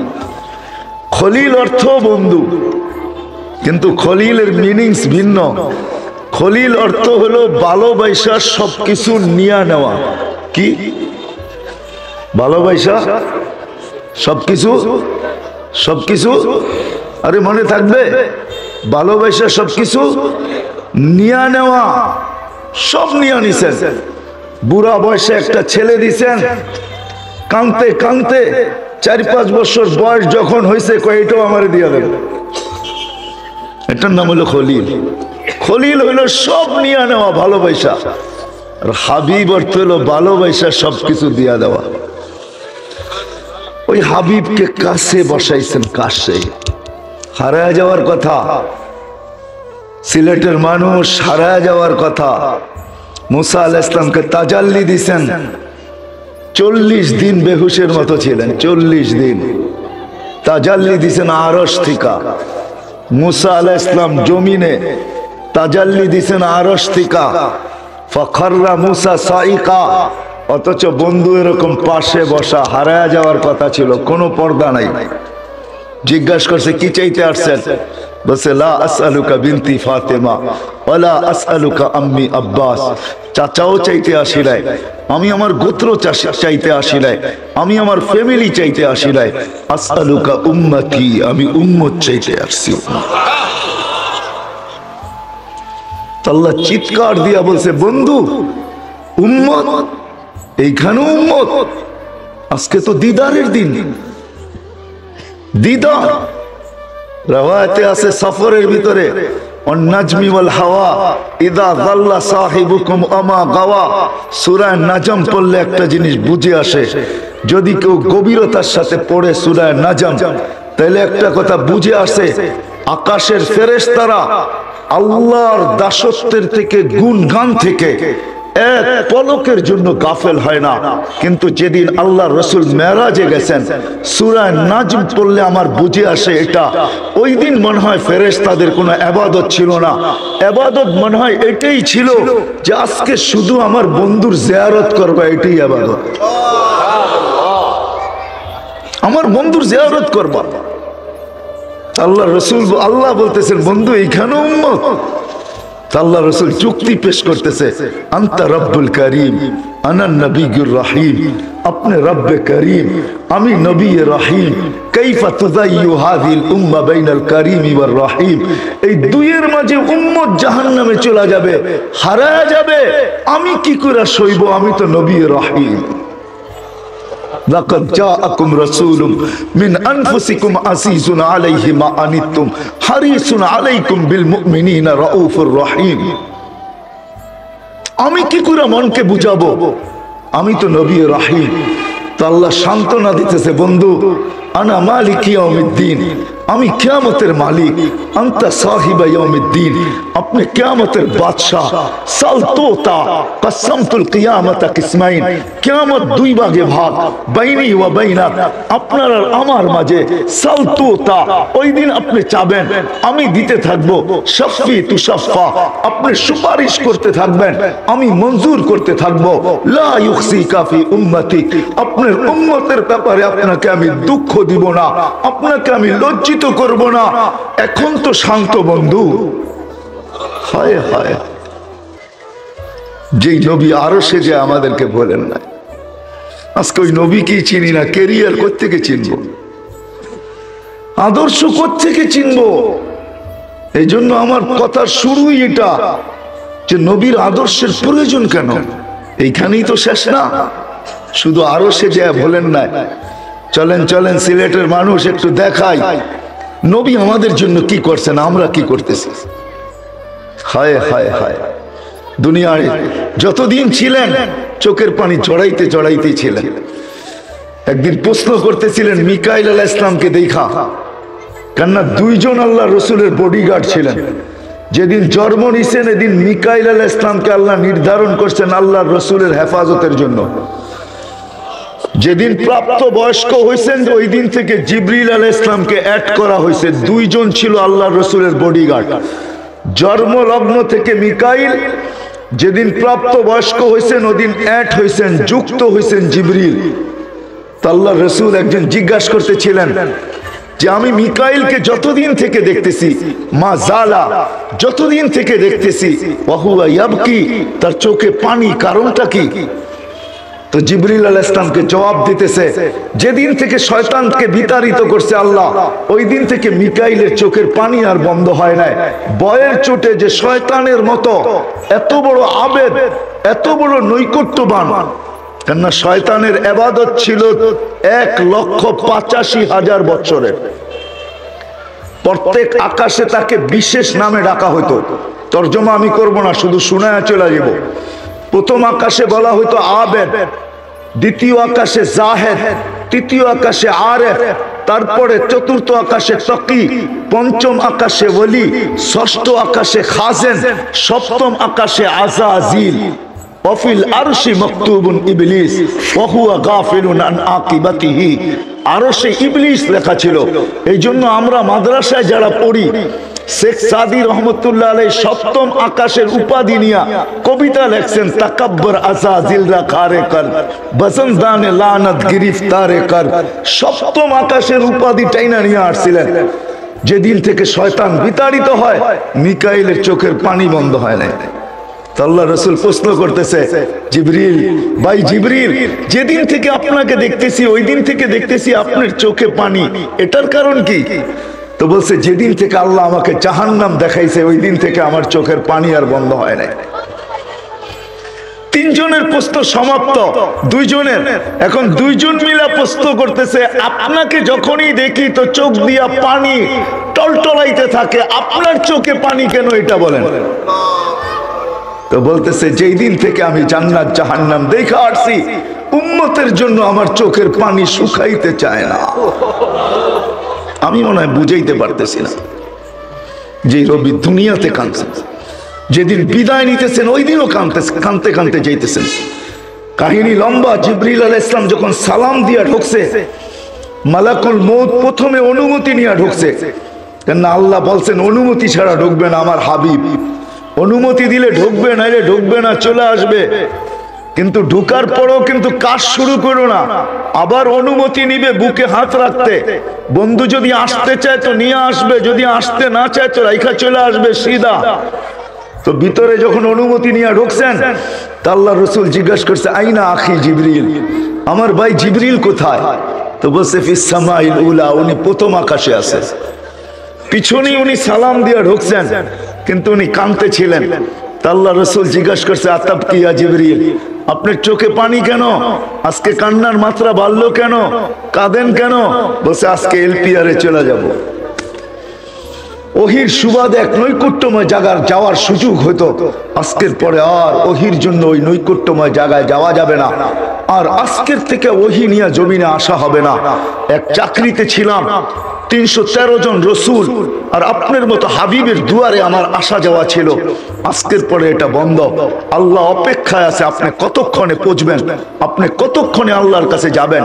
B: খলিল অর্থ বন্ধু, কিন্তু খলিলের মিনিংস ভিন্ন।
A: খলিল অর্থ হলো ভালোবাসা সবকিছু নিয়ে নেওয়া। কি ভালোবাসা? সবকিছু সবকিছু, আরে মনে থাকবে, ভালোবাসা সবকিছু নিয়ে নেওয়া। সব নিয়ে নিছেন। বুড়া বয়সে একটা ছেলে দিছেন, কানতে কানতে 4-5 বছর বয়স যখন হয়েছে, কয়টাও আমার দিয়ে দেবে। এটার নাম হলো খলিল। খলিল হইলো সব নিয়ে নেওয়া ভালোবাসা, আর হাবিব অর্থ হলো ভালোবাসা সবকিছু দিয়া দেওয়া। ওই হাবিবকে কাছে বসাইছেন, কাছে। হারায় যাওয়ার কথা, সিলেটের মানুষ হারায় যাওয়ার কথা। মুসা আলাইহিস সালামকে তাজাল্লি দিছেন, 40 দিন বেহুশের মতো ছিলেন। 40 দিন তাজাল্লি দিছেন আরশ থেকে। মুসা আলাইহিস সালাম জমিনে, তাজাল্লি দিছেন আরশ থেকে। ফাখাররা মুসা সাইকা, অথচ বন্ধু এরকম পাশে বসা। হারায় যাওয়ার কথা ছিল, কোনো পর্দা নাই। জিজ্ঞাসা করছে কি চাইতে আসছেন? বলছে লা আসআলুকা বিনতি ফাতেমা ওয়ালা আসআলুকা আম্মি আব্বাস। চাচাও চাইতে আসি নাই, আমি আমার গোত্র চাইতে আসি নাই, আমি আমার ফ্যামিলি চাইতে আসি নাই। আসআলুকা উম্মতি, আমি উম্মত চাইতে আসছি। আল্লাহ চিৎকার দিয়া বলছে, বন্ধু উম্মত, এইখানে উম্মত। আজকে তো দিদারের দিন, দিদার। রাওয়ায়াতে আছে সফরের ভিতরে, অন্নাজমি ওয়াল হাওয়া ইদা যাল্লা সাহিবুকুম আমা গাওয়া। সূরা নাজম পড়লে একটা জিনিস বুঝে আসে। যদি কেউ গভীরতার সাথে পড়ে সূরা নাজম, তাহলে একটা কথা বুঝে আসে, আকাশের ফেরেশতারা আল্লাহর দাসত্বের থেকে, গুণগান থেকে এক পলকের জন্য গাফেল হয় না। কিন্তু যেদিন আল্লাহ রসুল মেরাজে গেছেন, সূরা নাজম পড়লে আমার বুঝে আসে এটা ওই দিন মনে হয় ফেরেশতাদের কোনো ইবাদত ছিল না। ইবাদত মনে হয় এটাই ছিল যে আজকে শুধু আমার বন্ধুর জিয়ারত করবা, এটাই ইবাদত। আমার বন্ধুর জিয়ারত করবা। আল্লাহ রসুল, আল্লাহ বলতেছেন বন্ধু এইখানে উম্মত। আল্লাহ রসুল যুক্তি পেশ করতেছে, আনতা রব্বুল করিম আনা নবিয়ুর রহিম। আপনি রব্বে করিম, আমি নবী রহিম। কাইফা তুযায়্যু হাযিল উম্মাহ বাইনাল করিম ওয়ার রহিম। এই দুইয়ের মাঝে উম্মত জাহান্নামে চলে যাবে, হারায়া যাবে। আমি কি করে সইব? আমি তো নবী রহিম। লাকাদ জাআকুম রাসূলুম মিন আনফুসিকুম আসিসুন আলাইহি মা আনিতুম হারিসুন আলাইকুম বিল মুমিনিনা রাউফুর রহিম। আমি কি করে মনকে বুঝাবো? আমি তো নবী রহিম। তো আল্লাহ সান্ত্বনা দিতেছে, বন্ধু আনা মালিক ইয়াউমিদ্দিন, আমি কিয়ামতের মালিক। আনতা সাহিবা ইয়াউমিদ্দিন, আপনি কিয়ামতের বাদশা। সালতুতা কসমতুল কিয়ামাতা কিসমাইন, কিয়ামত দুই ভাগে ভাগ, বাইনি ওয়া বাইনাক, আপনার আর আমার মাঝে। সালতুতা, ওই দিন আপনি চাবেন, আমি দিতে থাকবো। শাফি তুশাফা, আপনি সুপারিশ করতে থাকবেন, আমি মঞ্জুর করতে থাকবো। লা ইউখসি কাফি উম্মতি, আপনার উম্মতের ব্যাপারে আপনাকে আমি দুঃখ দিব না, আপনাকে আমি লজ্জিত করব না। এখন তো শান্ত বন্ধু। হায় হায়, যেই নবী আরশে যে আমাদেরকে বলেন না, আজকে ওই নবীকেই চিনি না। ক্যারিয়ার কোত্থেকে চিনবো? আদর্শ কোত্থেকে চিনবো? এই জন্য আমার কথার শুরুই এটা, যে নবীর আদর্শের প্রয়োজন কেন? এইখানেই তো শেষ না, শুধু আরশে যে বলেন না। চলেন চলেন সিলেটের মানুষ একটু দেখাই নবী আমাদের জন্য কি করছেন, আমরা কি করতেছি। হায় হায় হায়, দুনিয়ায় যতদিন ছিলেন চোখের পানি চড়াইতে চড়াইতেই ছিলেন। একদিন প্রশ্ন করতেছিলেন মিকাইল আলাইহিস সালামকে দেখা, কেননা দুইজন আল্লাহ রসুলের বডিগার্ড ছিলেন। যেদিন জন্ম নিছেন এদিন মিকাইল আলাইহিস সালামকে আল্লাহ নির্ধারণ করছেন আল্লাহ রসুলের হেফাজতের জন্য। যেদিন প্রাপ্ত বয়স্ক হয়েছেন ওই দিন থেকে জিবরিল আলাইহিস সালামকে অ্যাড করা হয়েছে। দুইজন ছিল আল্লাহ রসুলের বডিগার্ড। জন্ম লগ্ন থেকে মিকাইল, যেদিন প্রাপ্ত বয়স্ক হয়েছেন ওদিন অ্যাড হয়েছেন, যুক্ত হয়েছেন জিবরিল। আল্লাহ রসুল একজন জিজ্ঞাসা করতেছিলেন, যে আমি মিকাইলকে যতদিন থেকে দেখতেছি, মা জালা যতদিন থেকে দেখতেছি, ওয়াহুয়া ইয়াবকি তার চোখে পানি, কারণটা কি? তো জিবরিল আলাইহিস সালামকে জবাব দিতেছে, যেদিন থেকে শয়তানকে বিতাড়িত করছে আল্লাহ, ওই দিন থেকে মিকাইলের চোখের পানি আর বন্ধ হয় নাই। বয়ের চোটে যে শয়তানের মতো এত বড় আবেদ, এত বড় নৈকট্যবান, কেননা শয়তানের ইবাদত ছিল 1,85,000 বছরের। প্রত্যেক আকাশে তাকে বিশেষ নামে ডাকা হতো। তর্জমা আমি করব না, শুধু শোনায় চলে যাব। প্রথম আকাশে বলা হতো আবেদ, দ্বিতীয় আকাশে জাহেদ, তৃতীয় আকাশে আরেফ, তারপরে চতুর্থ আকাশে তাকি, পঞ্চম আকাশে ওলি, ষষ্ঠ আকাশে খাজেন, সপ্তম আকাশে আযাজিল। ওয়াফিল আরশি মাকতুবুন ইবলিস ওয়া হুয়া গাফিলুন আন আকিবাতিহি। আরশে ইবলিস লেখা ছিল। এই জন্য আমরা মাদ্রাসায় যারা পড়ি, শেখ সাদি রহমতুল্লাহ আলাইহি সপ্তম আকাশের উপাধি নিয়া কবিতা লেখছেন, তাকাব্বর আযাজিল রা খারে কর বসনদানে লানত গিরফতারে কর। সপ্তম আকাশের উপাধি টাইনা নিয়ে আসছিলেন। যেদিন থেকে শয়তান বিতাড়িত হয়, মিকাইলের চোখের পানি বন্ধ হয় না। আল্লাহ রাসূল প্রশ্ন করতেছে, জিবরিল, ভাই জিবরিল, যেদিন থেকে আপনাকে দেখতেছি ওই দিন থেকে দেখতেছি আপনার চোখে পানি, এটার কারণ কি? তো বলছে, যেদিন থেকে আল্লাহ আমাকে জাহান্নাম দেখাইছে ওই দিন থেকে আমার চোখের পানি আর বন্ধ হয় না। তিনজনের প্রশ্ন সমাপ্ত, দুইজনের। এখন দুইজন মিলা প্রশ্ন করতেছে, আপনাকে যখনই দেখি তো চোখ দিয়া পানি টলটলাইতে থাকে, আপনার চোখে পানি কেন, এটা বলেন। তো বলতেছে, যেই দিন থেকে আমি জান্নাত জাহান্নাম দেখা আসছি, উম্মতের জন্য আমার চোখের পানি শুকাইতে চায় না। আমি মনে হয় বুঝাইতে পারতেছি না যে রবি দুনিয়াতে কাঁদছেন, যেদিন বিদায় নিতেছেন ওই দিনও কাঁদতে কাঁদতে যাইতেছেন। কাহিনী লম্বা। জিবরিল আলাইহিস সালাম যখন সালাম দিয়া ঢুকছে, মালাকুল মউত প্রথমে অনুমতি নিয়ে ঢুকছে, কেন আল্লাহ বলছেন অনুমতি ছাড়া ঢুকবে না আমার হাবিব। অনুমতি দিলে ঢুকবে, নাইলে ঢুকবে না, চলে আসবে। কিন্তু ঢুকার পরও কিন্তু কাজ শুরু করো না, আবার অনুমতি নিবে বুকে হাত রাখতে। বন্ধু যদি আসতে চায় তো নিয়ে আসবে, যদি আসতে না চায় তো রাইখা চলে আসবে সিধা। তো ভিতরে যখন অনুমতি নিয়ে ঢুকছেন, তা আল্লাহ রাসূল জিজ্ঞাসা করছে, আইনা আখি জিবরিল, আমার ভাই জিবরিল কোথায়? তো বলছে, ফিস সামাইল উলা, উনি প্রথম আকাশে আছে। পিছনে উনি সালাম দিয়ে ঢুকছেন, কিন্তু উনি কাঁদতে ছিলেন। তা আল্লাহ রাসূল জিজ্ঞাসা করছে, আতাব কি ইয়া জিবরিল, আপনার চোখে পানি কেন? আজকে কান্নার মাত্রা বাড়লো কেন? কাঁদেন কেন? বলছে, আজকে এলপিআরে চলে যাব। ওহির সুবাদে এক নৈকট্যময় জায়গার যাওয়ার সুযোগ হতো। আজকের পরে আর ওহির জন্য ওই নৈকট্যময় জায়গায় যাওয়া যাবে না। আর আজকের থেকে ওহি নিয়ে জমিনে আসা হবে না। এক চাকরিতে ছিলাম, 313 জন রসুল আর আপনার মতো হাবিবের দুয়ারে আমার আসা যাওয়া ছিল। আজকের পরে এটা বন্ধ। আল্লাহ অপেক্ষায় আছে, আপনি কতক্ষণে পৌঁছবেন, আপনি কতক্ষণে আল্লাহর কাছে যাবেন,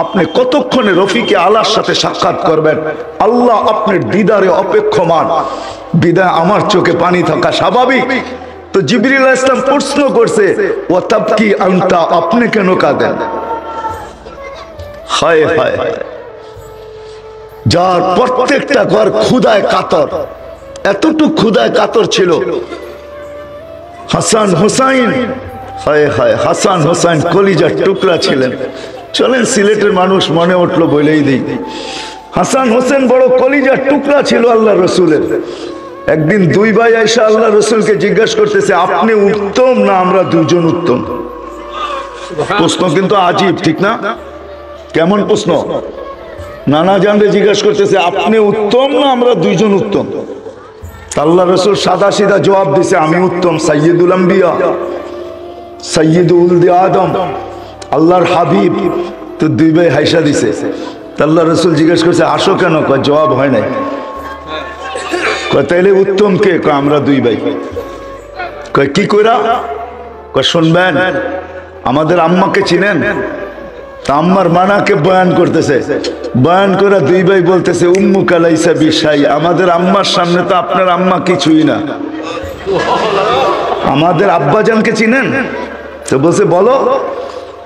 A: আপনি কতক্ষণে রফিকে আলার সাথে সাক্ষাৎ করবেন। আল্লাহ আপনার দিদারে অপেক্ষমান। বিদায় আমার চোখে পানি থাকা স্বাভাবিক। তো জিবরিল আলাইহিস সালাম প্রশ্ন করছে, ওয়া তাবকি আনতা, আপনি কেন কাঁদেন? হায় হায়, যার প্রত্যেকটা ঘর ক্ষুধায় কাতর, এতটুকু ক্ষুধায় কাতর ছিল। হাসান হোসাইন, হায় হায়, হাসান হোসাইন কলিজার টুকরা ছিলেন। চলেন সিলেটের মানুষ মনে উঠলো বলেই দিই, হাসান হোসেন বড় কলিজার টুকরা ছিল আল্লাহ রসুলের। একদিন দুই ভাই আয়েশা আল্লাহ রসুলকে জিজ্ঞাসা করতেছে, আপনি উত্তম না আমরা দুজন উত্তম? প্রশ্ন কিন্তু আজীব, ঠিক না? কেমন প্রশ্ন? নানা জানরে জিজ্ঞাসা করতেছে, আপনি উত্তম না আমরা দুইজন উত্তম? আল্লাহ রসুল সাদা সিধা জবাব দিছে, আমি উত্তম, সাইয়্যিদুল আম্বিয়া, সাইয়্যিদুল উলদি আদম, আল্লাহর হাবিব। তো দুই ভাই হাইসা দিছে। আল্লাহ রসুল জিজ্ঞাসা করছে, আসো কেন? কয় জবাব হয় নাই। কয় তাইলে উত্তম কে? কয় আমরা দুই ভাই। কয় কি কইরা? কয় শুনবেন, আমাদের আম্মাকে চিনেন? তা আম্মার মানাকে বয়ান করতেছে। বয়ান করে দুই ভাই বলতেছে, উম্মু কালাইসা বিশাই, আমাদের আম্মার সামনে তো আপনার আম্মা কিছুই না। আমাদের আব্বাজানকে চিনেন? তো বলছে, বলো।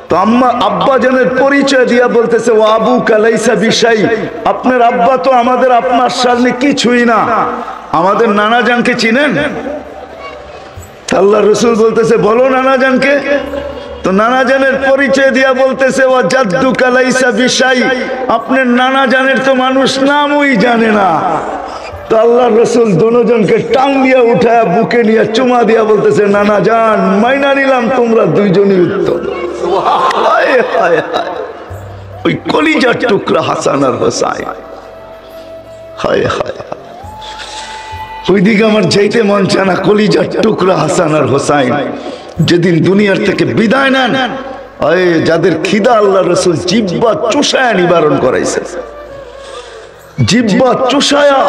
A: তো আব্বা জানের পরিচয় দিয়া বলতেছে ও আবু কালাইসা বিশাই, আপনার আব্বা তো আমাদের আপনার সামনে কিছুই না। আমাদের নানা জানকে চিনেন? আল্লাহ রসুল বলতেছে বলো নানা জানকে। তো নানা জানের পরিচয় দিয়া বলতেছে ও জাদ্দু কালাইসা বিশাই, আপনার নানা জানের তো মানুষ নামই জানে না। তো আল্লাহ রসুল দুজনকে টান দিয়া উঠায় বুকে নিয়ে চুমা দিয়া বলতেছে নানা জান মাইনা নিলাম তোমরা দুইজনই উত্তম। ওই কলিজার টুকরা হাসান আর হোসাইন, হায় হায় ওইদিকে আমার যাইতে মন চায় না। কলিজার টুকরা হাসান আর হোসাইন যেদিন দুনিয়ার থেকে বিদায় নেন, যাদের খিদা আল্লাহ রসুল জিব্বা চুষায়া নিবারণ করাইছে, জিব্বা চুষায়া,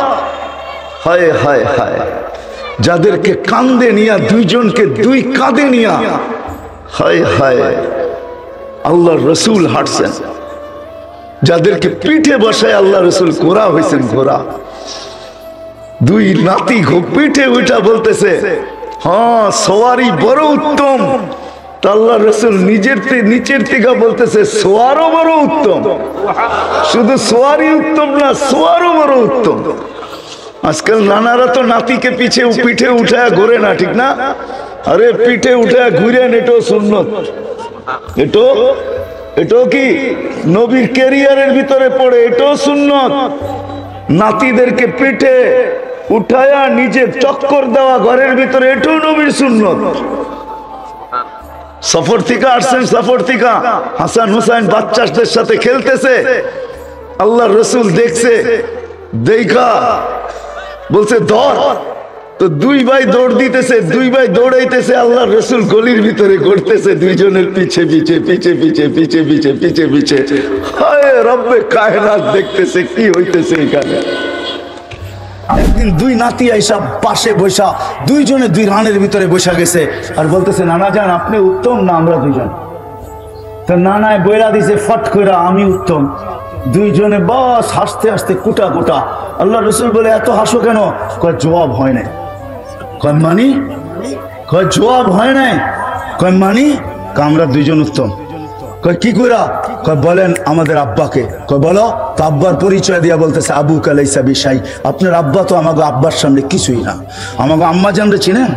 A: হায় হায় হায়, যাদেরকে কান্দে নিয়া দুইজনকে দুই কাঁধে নিয়া, হায় হায় আল্লাহ রসুল হাঁটছেন, যাদেরকে পিঠে বসায় আল্লাহ রসুল ঘোড়া হয়েছেন, ঘোড়া। দুই নাতি পিঠে উঠা বলতেছে হ্যাঁ সোয়ারি বড় উত্তম। আল্লাহ রসুল নিচের থেকে বলতেছে সোয়ারও বড় উত্তম। শুধু সোয়ারি উত্তম না, সোয়ারও বড় উত্তম। আজকাল নানারা তো নাতিকে পিঠে উঠায় ঘোরে না, ঠিক না? আরে পিঠে উঠায় ঘুরেন, এটাও সুন্নত। এটাও কি নবীর ক্যারিয়ারের ভিতরে পড়ে, এটাও সুন্নত। নাতিদেরকে পিঠে উঠায়া নিচে চক্কর দেওয়া ঘরের ভিতরে, এটাও নবীর সুন্নত। সফর থেকে আসছেন, সফর থেকে হাসান হুসাইন বাচ্চাদের সাথে খেলতেছে, আল্লাহ রসুল দেখছে, দেখা বলছে ধর। তো দুই ভাই দৌড় দিতেছে, দুই ভাই দৌড়াইতেছে, আল্লাহ রসুল গলির ভিতরে ঘুরতেছে দুইজনের পিছে পিছে পিছে পিছে পিছে পিছে পিছে পিছে। হায় রব্বে কায়নাত দেখতেছে কি হইতেছে এখানে। একদিন দুই নাতি আইসা পাশে বসা, দুইজনে দুই রানের ভিতরে বসা গেছে আর বলতেছে নানা জান আপনি উত্তম না আমরা দুইজন? তো নানায় বইরা দিছে ফট করে আমি উত্তম। দুইজনে বাস হাসতে হাসতে কুটা কুটা। আল্লাহ রসুল বলে এত হাসো কেন? কয় জবাব হয় নাই। কয় মানি? কয় জবাব হয় নাই। কয় মানি? আমরা দুইজন উত্তম। কয় কি কইরা? কয় বলেন আমাদের আব্বাকে। কয় বলো। তো আব্বার পরিচয় দিয়া বলতেছে আবু কালাইসা বিশাই, আপনার আব্বা তো আমাকে আব্বার সামনে কিছুই না। আমাকে আম্মা জানরে চিনেন?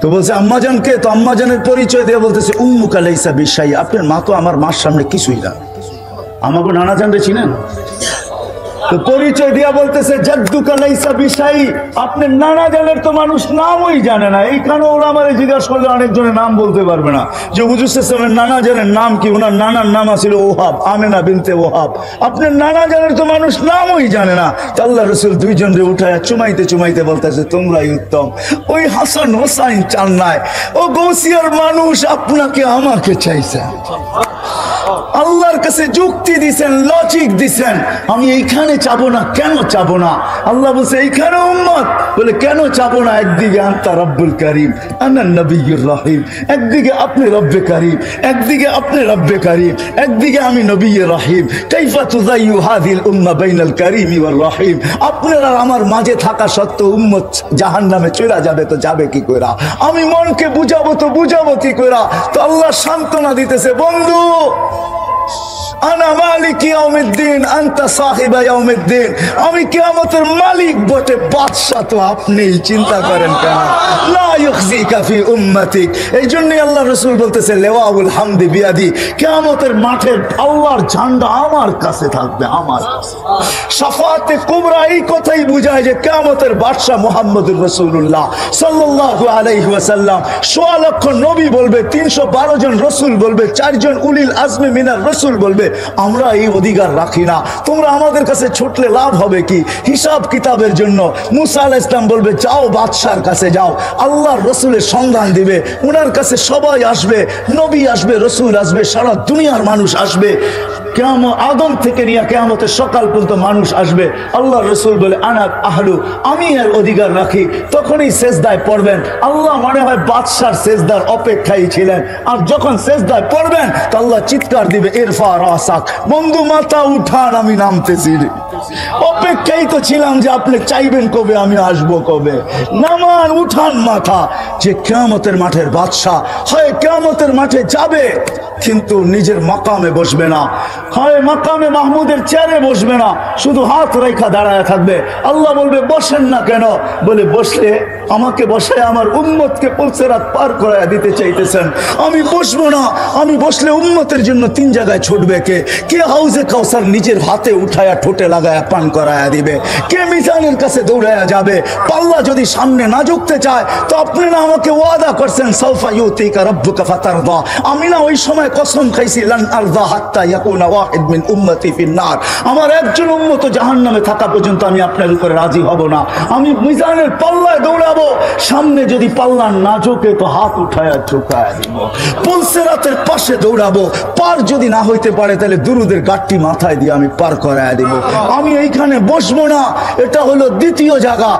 A: তো বলছে আম্মা জানকে। তো আম্মা জানের পরিচয় দিয়ে বলতেছে উম্মু কালাইসা বিশাই, আপনার মা তো আমার মার সামনে কিছুই না। আমাকে নানা জানরে চিনেন? তো পরিচয় দিয়া বলতেছে জাদ্দু কালাইসা বিশাই, আপনার নানা জানের তো মানুষ নামই জানে না। এইখানে ওরা আমার জিজ্ঞাসা করলে অনেকজনের নাম বলতে পারবে না যে হুজুর সাল্লাল্লাহু নানা জানের নাম কি। ওনার নানার নাম ছিল ওহাব, আমেনা বিনতে ওহাব। আপনার নানা জানের তো মানুষ নামই জানে না। আল্লাহ রসুল দুইজনরে উঠায় চুমাইতে চুমাইতে বলতেছে তোমরাই উত্তম। ওই হাসান হোসাইন চান নাই, ও গৌসিয়ার মানুষ আপনাকে আমাকে চাইছে। আল্লাহর কাছে যুক্তি দিছেন, লজিক দিছেন, আমি এইখানে চাবো না। কেন চাবো না? আল্লাহ বলছে এইখানে উম্মত, বলে কেন চাবো না? একদিকে আনতা রব্বুল কারীম আনা নবিয়্যুর রহিম, একদিকে আপনি রব্বে কারীম, একদিকে আপনি রব্বে কারীম, একদিকে আমি নবিয়্যে রহিম। কাইফা তুযায়্যু হাযিল উম্মাহ বাইনাল কারীমি ওয়ার রহিম। আপনারা আমার মাঝে থাকা সত্ত্বেও উম্মত জাহান্নামে চলে যাবে, তো যাবে কি কইরা? আমি মনকে বুঝাবো তো বুঝাবো কি কইরা? তো আল্লাহ সান্ত্বনা দিতেছে বন্ধু, আনা মালিক ইয়াউমিদ্দিন আনতা সাহিবা ইয়াউমিদ্দিন, আমি কিয়ামতের মালিক বটে, বাদশা তো আপনিই। চিন্তা করেন কেন? লা ইউখজিকা ফি উম্মতিক। এই জন্যই আল্লাহ রাসূল বলতেছে লিওয়াউল হামদি বিয়াদি, কিয়ামতের মাঠে আল্লাহর ঝান্ডা আমার কাছে থাকবে, আমার কাছে। শাফাআতে কুবরা এই কথাই বুঝায় যে কিয়ামতের বাদশা মুহাম্মদুর রাসূলুল্লাহ সাল্লাল্লাহু আলাইহি ওয়াসাল্লাম। ১৬ লক্ষ নবী বলবে, ৩১২ জন রাসূল বলবে, ৪ জন উলিল আজমি মিনার রাসূল বলবে, আমরা এই অধিকার রাখি না। তোমরা আমাদের কাছে ছুটলে লাভ হবে কি? হিসাব কিতাবের জন্য মুসা আলাইহিস সালাম বলবে যাও বাদশার কাছে যাও, আল্লাহর রসুলের সন্ধান দিবে, ওনার কাছে সবাই আসবে, নবী আসবে, রসুল আসবে, সারা দুনিয়ার মানুষ আসবে। কিয়ামত আদম থেকে নিয়ে কিয়ামতের সকাল পর্যন্ত মানুষ আসবে। আল্লাহ রসুল বলে আনা আহলু, আমি এর অধিকার রাখি। তখনই সেজদায় পড়বেন। আল্লাহ মনে হয় বাদশার সেজদার অপেক্ষায় ছিলেন। আর যখন সেজদায় পড়বেন তো আল্লাহ চিৎকার দিবে ইরফা রাসাক, বন্ধু মাথা উঠান আমি নামতেছি। অপেক্ষাই তো ছিলাম যে আপনি চাইবেন কবে আমি আসবো কবে। নামান উঠান মাথা যে কিয়ামতের মাঠের বাদশা হয় কিয়ামতের মাঠে যাবে কিন্তু নিজের মাকামে বসবে না, হয় মাকামে মাহমুদের চেয়ারে বসবে না, শুধু হাত রেখা দাঁড়ায় থাকবে। আল্লাহ বলবে বসেন না কেন? বলে বসলে আমাকে বসায় আমার উম্মতকে পুলসিরাত পার করায় দিতে চাইতেছেন, আমি বসবো না। আমি বসলে উম্মতের জন্য 3 জায়গায় ছুটবে কে হাউজে কাউসার নিজের হাতে উঠায়া ঠোঁটে লাগায়া পান করায়া দিবে, কে মিজানের কাছে দৌড়ায়া যাবে। পাল্লা যদি সামনে না ঝুঁকতে চায় তো আপনি না আমাকে ওয়াদা করছেন সাউফা ইউতিকা রাব্বুকা ফাতারদা, আমি না ওই সময় কসম খাইছি লান আরদা হাত্তা ইয়াকুনা ওয়াহিদ মিন উম্মতি ফিন নার, আমার একজন উম্মত জাহান্নামে থাকা পর্যন্ত আমি আপনার উপরে রাজি হব না। আমি মিজানের পাল্লায় দৌড়াবো, সামনে যদি পাল্লা না ঝুঁকে তো হাত উঠায়া ঝুঁকায়া দিব। পুলসিরাতের পাশে দৌড়াবো, পার যদি না হইতে পারে তাহলে দুরুদের গাঁটটি মাথায় দিয়ে আমি পার করায়া দিব। আমি এইখানে বসবো না। এটা হলো দ্বিতীয় জায়গা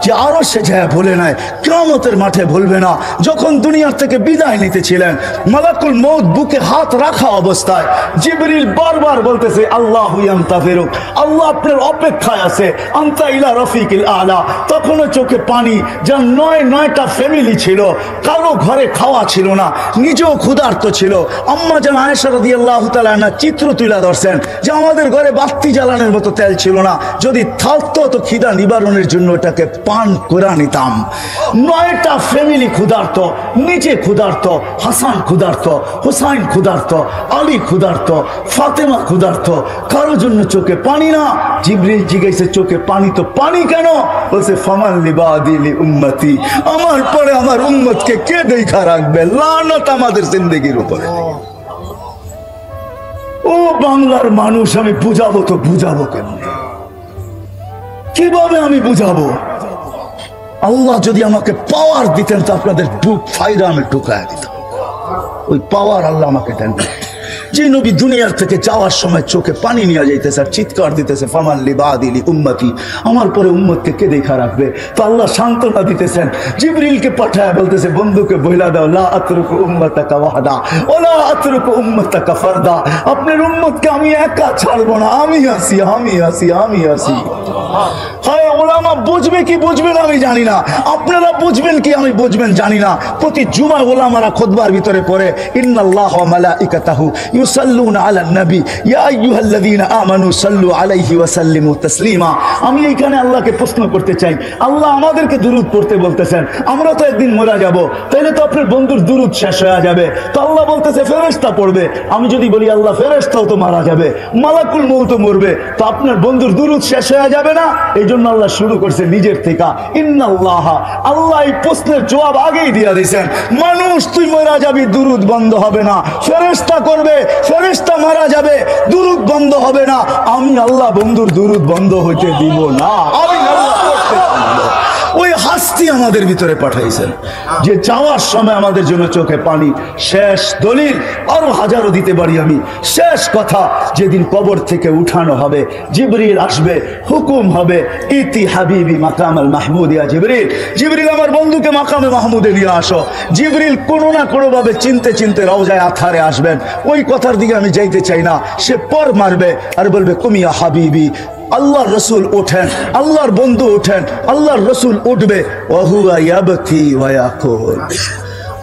A: যে আরো সে যায় বলে নাই, কিয়ামতের মাঠে বলবে না। যখন দুনিয়ার থেকে বিদায় নিতেছিলেন মালাকুল মউত বুকে হাত রাখা অবস্থায় জিবরিল বারবার বলতেছে আল্লাহু ইয়ান্তাফিরুক, আল্লাহ আপনার অপেক্ষায় আছে, আনতা ইলা রফিকিল আলা। তখনও চোখে পানি। যার 9টা ফ্যামিলি ছিল, কারো ঘরে খাওয়া ছিল না, নিজেও ক্ষুধার্ত ছিল। আম্মা জান আয়েশা রাদিয়াল্লাহু তাআলা আনহা চিত্র তুলে ধরছেন যে আমাদের ঘরে বাতি জ্বালানোর মতো তেল ছিল না, যদি থাকতো তো খিদা নিবারণের জন্য এটাকে পান করে নিতাম। 9টা ফ্যামিলি ক্ষুধার্ত, নিজে ক্ষুধার্ত, হাসান ক্ষুধার্ত, হুসাইন ক্ষুধার্ত, আলী ক্ষুধার্ত, ফাতেমা ক্ষুধার্ত, কারো জন্য চোখে পানি না। জিবরিল জিজ্ঞাসা চোখে পানি তো পানি কেন? বলছে ফামান লিবাদি লি উম্মতি, আমার পরে আমার উম্মতকে কে দেখা রাখবে? লানত আমাদের জিন্দেগির উপরে। ও বাংলার মানুষ, আমি বুঝাবো তো বুঝাবো কেমনে? কিভাবে আমি বুঝাবো? আল্লাহ যদি আমাকে পাওয়ার দিতেন তো আপনাদের বুক ফায়দা আমি ঢুকায় দিতাম। ওই পাওয়ার আল্লাহ আমাকে দেন। যে নবী দুনিয়ার থেকে যাওয়ার সময় চোখে পানি নিয়ে যাইতেছে আর চিৎকার দিতেছে ফামান লিবাদি লি উম্মতি, আমার পরে উম্মতকে কে দেখা রাখবে? তো আল্লাহ সান্ত্বনা দিতেছেন, জিবরিলকে পাঠায় বলতেছে বন্ধুকে বইলা দাও লা আতরুকু উম্মতাকা ওয়াহদা ওয়ালা আতরুকু উম্মতাকা ফারদা, আপনার উম্মতকে আমি একা ছাড়বো না, আমি আছি আমি আছি আমি আছি। হয় ওলামা বুঝবে কি বুঝবে না আমি জানি না, আপনারা বুঝবেন কি আমি বুঝবেন জানি না। প্রতি জুমা ওলামারা খুতবার ভিতরে পড়ে ইন্নাল্লাহ ওয়া মালাইকাতাহু ইউসাল্লুনা আলান নবী ইয়া আইয়ুহাল্লাযীনা আমানু সাল্লু আলাইহি ওয়া সাল্লিমু তাসলিমা। আমি এইখানে আল্লাহকে প্রশ্ন করতে চাই, আল্লাহ আমাদেরকে দুরূদ পড়তে বলতেছেন, আমরা তো একদিন মারা যাব, তাহলে তো আপনার বন্ধুর দুরূদ শেষ হয়ে যাবে। তো আল্লাহ বলতেছে ফেরেশতা পড়বে। আমি যদি বলি আল্লাহ ফেরেশতাও তো মারা যাবে, মালাকুল মউত মরবে, তো আপনার বন্ধুর দুরূদ শেষ হয়ে যাবে না? এই জন্য আল্লাহ শুরু করছে নিজের থেকে ইন্নাল্লাহ। আল্লাহ এই প্রশ্নের জবাব আগেই দিয়ে দিয়েছেন, মানুষ তুই মারা যাবি, দুরূদ বন্ধ হবে না। ফেরেশতা করবে, ফেরেশতা মারা যাবে, দুরূদ বন্ধ হবে না। আমি আল্লাহ বন্ধুর দুরূদ বন্ধ হইতে দিব না। আমি আল্লাহ করতে দিব। ওই হাস্তি আমাদের ভিতরে পাঠাইছেন যে যাওয়ার সময় আমাদের জন্য চোখে পানি। শেষ দলিল আরো হাজারো দিতে পারি আমি। শেষ কথা, যেদিন কবর থেকে উঠানো হবে, জিবরিল আসবে, হুকুম হবে ইতি হাবিবি মাকামাল মাহমুদিয়া জিবরিল, জিবরিল আমার বন্ধুকে মাকামে মাহমুদে নিয়ে আসো। জিবরিল কোনো না কোনো ভাবে চিনতে চিনতে রওজায়ে আতহারে আসবেন। ওই কথার দিকে আমি যাইতে চাই না। সে পর মারবে আর বলবে কুমিয়া হাবিবি, আল্লাহর রসুল ওঠেন, আল্লাহর বন্ধু ওঠেন, আল্লাহর রসুল উঠবে, ওয়াহুয়া ইয়াবকি ওয়া ইয়াকুল,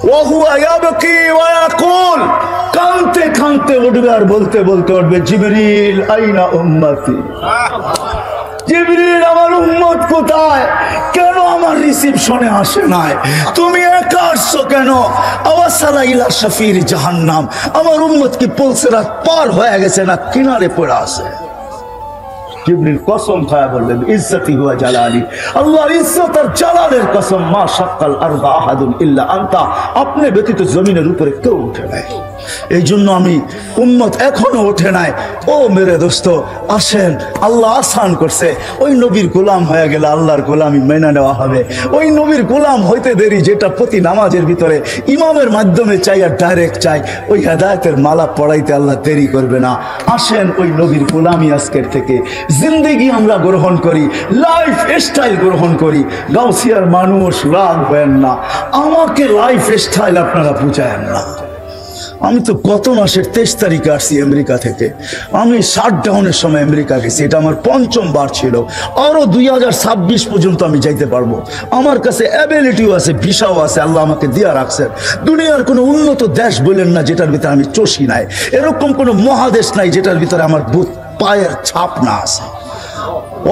A: ওয়াহুয়া ইয়াবকি ওয়া ইয়াকুল, কাঁদতে কাঁদতে উঠবে আর বলতে বলতে উঠবে জিবরিল আইনা উম্মতি, জিবরিল আমার উম্মত কোথায়? কেন আমার রিসিপশনে আসে নাই? তুমি একা আসছো কেন? আওয়াসালা ইলা শাফির জাহান্নাম, আমার উম্মত কি পুলসিরাত পার হয়ে গেছে না কিনারে পড়ে আছে? জিবরিল কসম খায়া বললেন ইজ্জতি হুয়া জালালি, আল্লাহর ইজ্জত আর জালালের কসম, মা শাক্কাল আরদা আহাদুন ইল্লা আনতা, আপনি ব্যতীত জমিনের উপরে কেউ উঠে নাই। এই জন্য আমি উম্মত এখনো ওঠে নাই। ও মেরে দোস্ত আসেন, আল্লাহ আসান করছে। ওই নবীর গোলাম হয়ে গেলে আল্লাহর গোলামি মেনে নেওয়া হবে। ওই নবীর গোলাম হইতে দেরি যেটা প্রতি নামাজের ভিতরে ইমামের মাধ্যমে চাই আর ডাইরেক্ট চাই, ওই হেদায়েতের মালা পড়াইতে আল্লাহ দেরি করবে না। আসেন ওই নবীর গোলামি আজকের থেকে জিন্দেগি আমরা গ্রহণ করি, লাইফ স্টাইল গ্রহণ করি। গাউসিয়ার মানুষ রাগ হবেন না, আমাকে লাইফ স্টাইল আপনারা বুঝায়েন না। আমি তো গত মাসের 23 তারিখে আসছি আমেরিকা থেকে। আমি শাটডাউনের সময় আমেরিকা গেছি, এটা আমার 5ম বার ছিল। আরো 2026 পর্যন্ত আমি যাইতে পারবো। আমার কাছে অ্যাবিলিটিও আছে, ভিসাও আছে, আল্লাহ আমাকে দিয়া রাখছেন। দুনিয়ার কোনো উন্নত দেশ বলেন না যেটার ভিতরে আমি চষি নাই, এরকম কোনো মহাদেশ নাই যেটার ভিতরে আমার বুথ পায়ের ছাপ না আছে।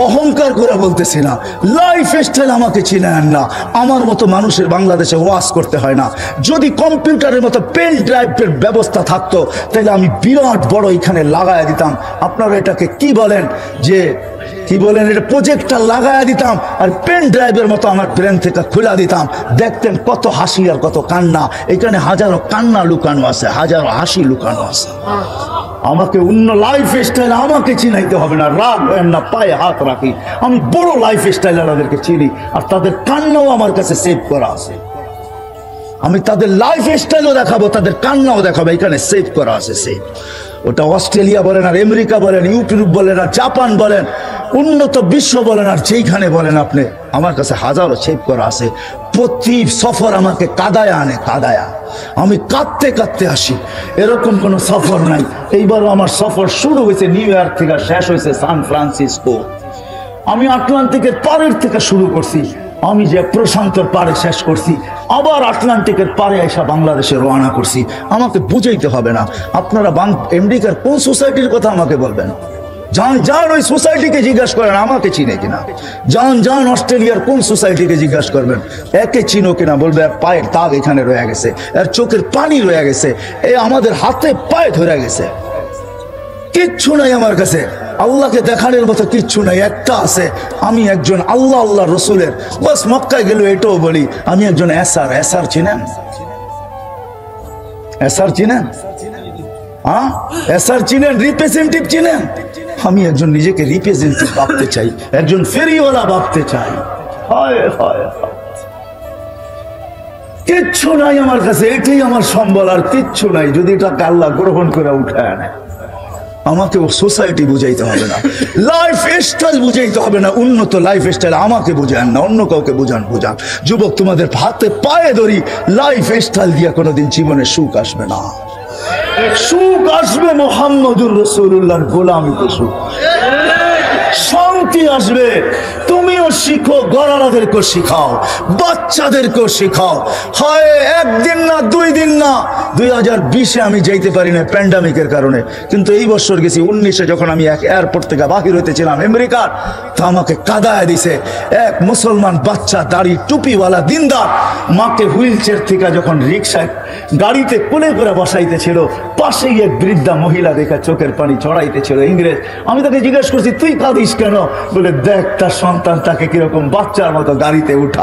A: অহংকার করে বলতেছি না, লাইফ স্টাইল আমাকে চিনেন না। আমার মতো মানুষের বাংলাদেশে ওয়াজ করতে হয় না। যদি কম্পিউটারের মতো পেন ড্রাইভের ব্যবস্থা থাকতো তাহলে আমি বিরাট বড় এখানে লাগায় দিতাম। আপনারা এটাকে কি বলেন, যে কি বলেন, এটা প্রজেক্টর লাগায় দিতাম আর পেন ড্রাইভের মতো আমার ব্রেন থেকে খুলে দিতাম। দেখতেন কত হাসি আর কত কান্না। এখানে হাজারো কান্না লুকানো আছে, হাজারো হাসি লুকানো আছে। আমাকে অন্য লাইফ স্টাইল আমাকে চিনাইতে হবে না। রাগ হয় না, পায়ে হাত রাখি। আমি বড় লাইফ স্টাইলারদেরকে চিনি আর তাদের কান্নাও আমার কাছে সেভ করা আছে। আমি তাদের লাইফ স্টাইলও দেখাবো, তাদের কান্নাও দেখাবো, এখানে সেভ করা আছে। সেভ ওটা অস্ট্রেলিয়া বলেন আর আমেরিকা বলেন, ইউটিউব বলেন আর জাপান বলেন, উন্নত বিশ্ব বলেন আর যেইখানে বলেন আপনি, আমার কাছে হাজারো সেভ করা আছে। প্রতি সফর আমাকে কাদায়া আনে, কাদায়া। আমি কাঁদতে কাঁদতে আসি, এরকম কোনো সফর নাই। এইবারও আমার সফর শুরু হয়েছে নিউ ইয়র্ক থেকে, শেষ হয়েছে সান ফ্রান্সিসকো। আমি আটলান্টিকের পাড়ের থেকে শুরু করছি, আমি যে প্রশান্তর পাড়ে শেষ করছি, আবার আটলান্টিকের পাড়ে এসে বাংলাদেশে রওনা করছি। আমাকে বুঝাইতে হবে না। আপনারা আমেরিকার কোন সোসাইটির কথা আমাকে বলবেন, যান যান ওই সোসাইটিকে জিজ্ঞাসা করেন আমাকে চিনে কিনা। যান যান অস্ট্রেলিয়ার কোন সোসাইটিকে জিজ্ঞাসা করবেন, একে চিনো কিনা। বলবে পায়ের দাগ এখানে রয়ে গেছে, এর চোখের পানি রয়ে গেছে, এ আমাদের হাতে পায়ে ধরে গেছে। কিচ্ছু নাই আমার কাছে, আল্লাহকে দেখানোর মতো কিচ্ছু নাই। একটা আছে, আমি একজন আল্লাহ আল্লাহ রসুলের, বাস মক্কায় গেল এটাও বলি আমি একজন এসার। এসার চিনেন? এসার চিনেন? হ্যাঁ, এসার চিনেন? রিপ্রেজেন্টেটিভ চিনেন? আমি একজন নিজেকে রিপ্রেজেন্টেটিভ ভাবতে চাই, একজন ফেরিওয়ালা ভাবতে চাই। হয় হয়, কিচ্ছু নাই আমার কাছে, এটাই আমার সম্বল, আর কিচ্ছু নাই। যদি এটাকে আল্লাহ গ্রহণ করে উঠায় নেয়, আমাকে ও সোসাইটি বুঝাইতে হবে না, লাইফ স্টাইল বুঝাইতে হবে না। উন্নত লাইফ স্টাইল আমাকে বুঝান না, অন্য কাউকে বুঝান। বুঝান যুবক, তোমাদের হাতে পায়ে ধরি, লাইফ স্টাইল দিয়ে কোনোদিন জীবনে সুখ আসবে না। সুখ আসবে মুহাম্মদুর রাসূলুল্লাহর গোলামিতে, সুখ শান্তি আসবে। তুমিও শিখো, গরারাদেরকেও শিখাও, বাচ্চাদেরকেও শিখাও। হয় একদিন না, 2 দিন না। 2020-এ আমি যাইতে পারি না প্যান্ডামিকের কারণে, কিন্তু এই বছর গেছি। 19-এ যখন আমি এক এয়ারপোর্ট থেকে বাহির হইতেছিলাম আমেরিকার, তো আমাকে কাদায় দিছে এক মুসলমান বাচ্চা, দাড়ি টুপিওয়ালা দিনদার, মাকে হুইল চেয়ার থেকে যখন রিক্সায় গাড়িতে কোলে করে বসাইতেছিল, পাশেই এক বৃদ্ধা মহিলা দেখে চোখের পানি ছড়াইতেছিল, ইংরেজ। আমি তাকে জিজ্ঞেস করছি, তুই কাঁদিস কেন? বলে দেখ তার সন্তান তাকে কিরকম বাচ্চার মতো গাড়িতে উঠা